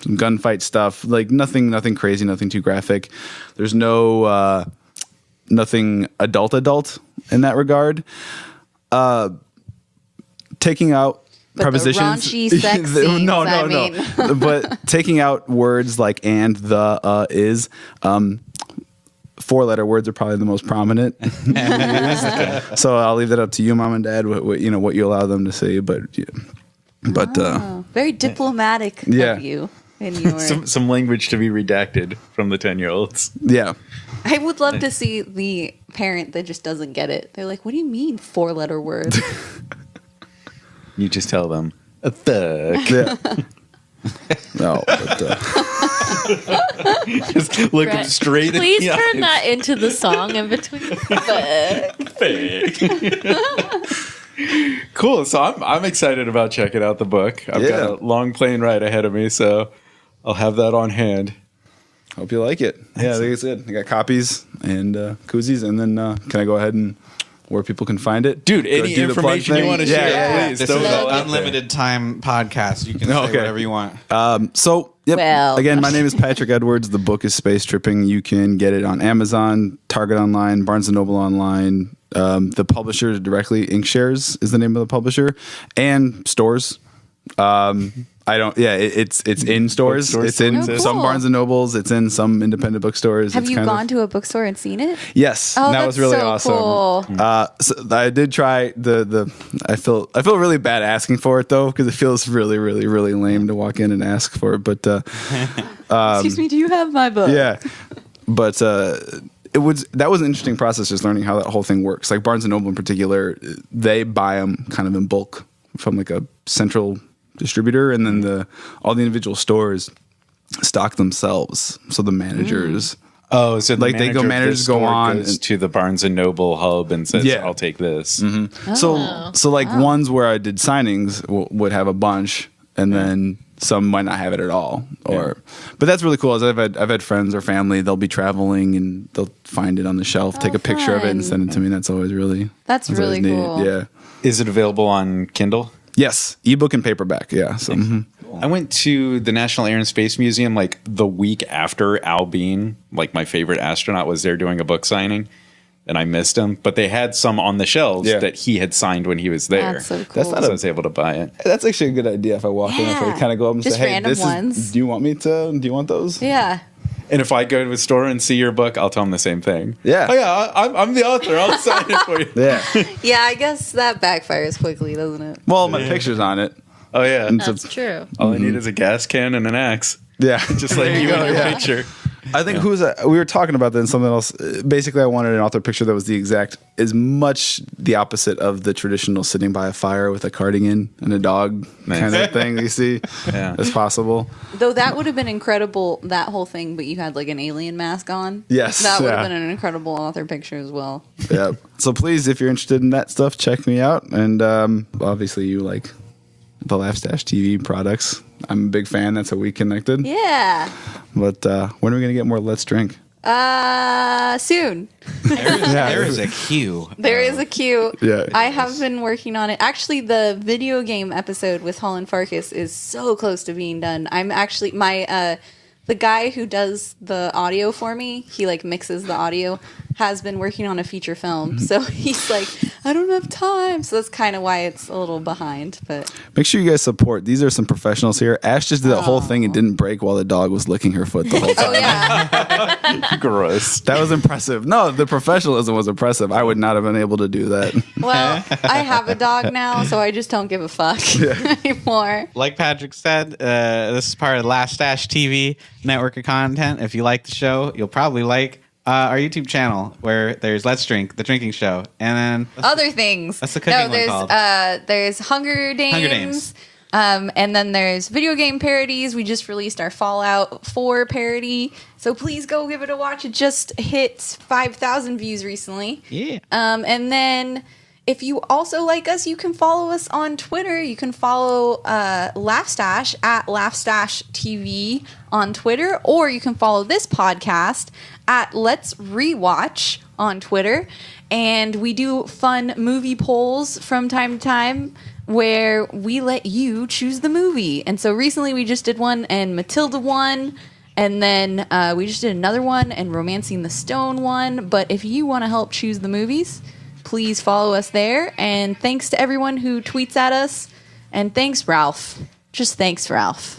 Some gunfight stuff, like nothing crazy, nothing too graphic. There's no nothing adult in that regard. Taking out But prepositions, the raunchy sex scenes, no. But taking out words like and, the, is. 4-letter words are probably the most prominent. So I'll leave that up to you, mom and dad. What you allow them to say, but Very diplomatic Yeah. of you. In your... Some language to be redacted from the 10-year-olds. yeah. I would love to see the parent that just doesn't get it. They're like, what do you mean 4-letter words? You just tell them a thug. Yeah. No, but Just look them Brett, straight in Please the turn eyes. that into the song in between. Cool. So I'm excited about checking out the book. I've Yeah. got a long plane ride ahead of me, so I'll have that on hand. hope you like it. Yeah, I think it's good. I got copies and koozies, and then can I go ahead and where people can find it? Dude, Go any do the plug information you thing? want to Yeah, share, yeah, yeah. please. This throw is it all an out there. unlimited time podcast. You can say Okay. whatever you want. So, yep. Well. Again, my name is Patrick Edwards. The book is Space Tripping. You can get it on Amazon, Target Online, Barnes & Noble Online. The publisher directly, Inkshares is the name of the publisher, and stores. I don't. Yeah, it's in stores. Bookstores, It's in Oh, cool. some Barnes and Nobles. It's in some independent bookstores. Have It's you kind gone of, to a bookstore and seen it? Yes, Oh, that that's was really so awesome. cool. So I did try the. I feel really bad asking for it though because it feels really lame to walk in and ask for it. But Excuse me, do you have my book? yeah, but that was an interesting process just learning how that whole thing works. Like Barnes and Noble in particular, they buy them kind of in bulk from like a central distributor, and then all the individual stores stock themselves. So the managers, Oh, so the Like, they go- manager of managers this go store on goes and- to the Barnes and Noble hub and says, Yeah. "I'll take this." so like ones where I did signings would have a bunch, and then some might not have it at all. But that's really cool. Is I've had friends or family, they'll be traveling and they'll find it on the shelf, take a picture of it, and fun. send it to me. That's always really That's really always neat. cool. Yeah. Is it available on Kindle? Yes, ebook and paperback. Yeah. So I went to the National Air and Space Museum like the week after Al Bean, like my favorite astronaut, was there doing a book signing, and I missed him. But they had some on the shelves Yeah. that he had signed when he was there. That's so cool. That's not So I was able to buy it. that's actually a good idea. If I walk in, if I Yeah. kind of go up and Just say, "Hey, random ones. do you want me to? Do you want those?" Yeah. And if I go to a store and see your book, I'll tell them the same thing. Yeah. Oh yeah, I'm the author. I'll sign it for you. Yeah. Yeah, I guess that backfires quickly, doesn't it? Well, my picture's on it. Oh yeah. And That's true. All I need is a gas can and an axe. Yeah. Just like There you go, in your yeah. picture. I think we were talking about that in something else. Basically, I wanted an author picture that was as much the opposite of the traditional sitting by a fire with a cardigan and a dog Nice. kind of thing you see Yeah. as possible. Though that would have been incredible, that whole thing, but you had like an alien mask on. Yes, That would have yeah. been an incredible author picture as well. Yeah. So please, if you're interested in that stuff, check me out. And obviously, you like the Laugh Stash TV products. I'm a big fan. That's how we connected. Yeah. But when are we going to get more Let's Drink? Soon. There is a queue. There is a queue. Yeah. I have been working on it. Actually, the video game episode with Holland Farkas is so close to being done. I'm actually the guy who does the audio for me, he like mixes the audio, has been working on a feature film. So he's like, I don't have time. So that's kind of why it's a little behind. But Make sure you guys support. These are some professionals here. Ash just did that whole thing and didn't break while the dog was licking her foot the whole time. oh yeah, Gross. That was impressive. No, the professionalism was impressive. I would not have been able to do that. well, I have a dog now, so I just don't give a fuck anymore. Like Patrick said, this is part of the Last Stash TV network of content. If you like the show, you'll probably like our YouTube channel where there's Let's Drink, the drinking show, and then Other things. What's the cooking one there's called? There's Hunger Games. Hunger Games. And then there's video game parodies. We just released our Fallout 4 parody. So please go give it a watch. It just hit 5,000 views recently. yeah. And then if you also like us, you can follow us on Twitter. You can follow Laughstash at Laughstash TV on Twitter, or you can follow this podcast at Let's Rewatch on Twitter. And we do fun movie polls from time to time where we let you choose the movie. And so recently we just did one and Matilda won. And then we just did another one and Romancing the Stone won. But if you want to help choose the movies, please follow us there. And thanks to everyone who tweets at us. And thanks, Ralph. Just thanks, Ralph.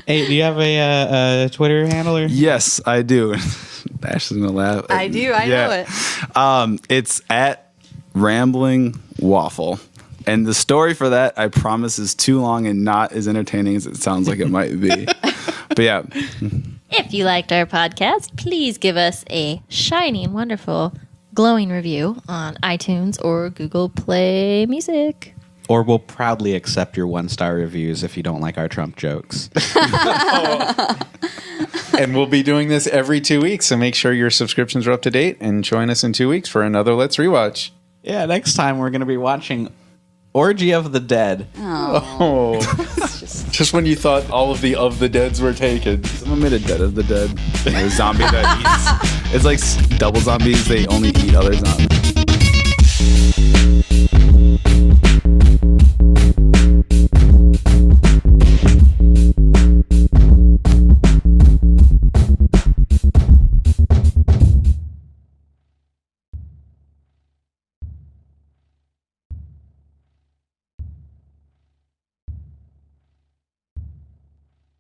Hey, do you have a Twitter handler? Yes, I do. Ash is going to laugh. I do. I know it. It's at Rambling Waffle. And the story for that, I promise, is too long and not as entertaining as it sounds like it might be. But yeah. If you liked our podcast, please give us a shiny and wonderful glowing review on iTunes or Google Play Music. Or we'll proudly accept your 1-star reviews if you don't like our Trump jokes. And we'll be doing this every 2 weeks, so make sure your subscriptions are up to date and join us in 2 weeks for another Let's Rewatch. Yeah, next time we're going to be watching Orgy of the Dead. Oh. Just when you thought all of the deads were taken. Someone made a Dead of the Dead. A zombie that eats. It's like double zombies. They only eat other zombies.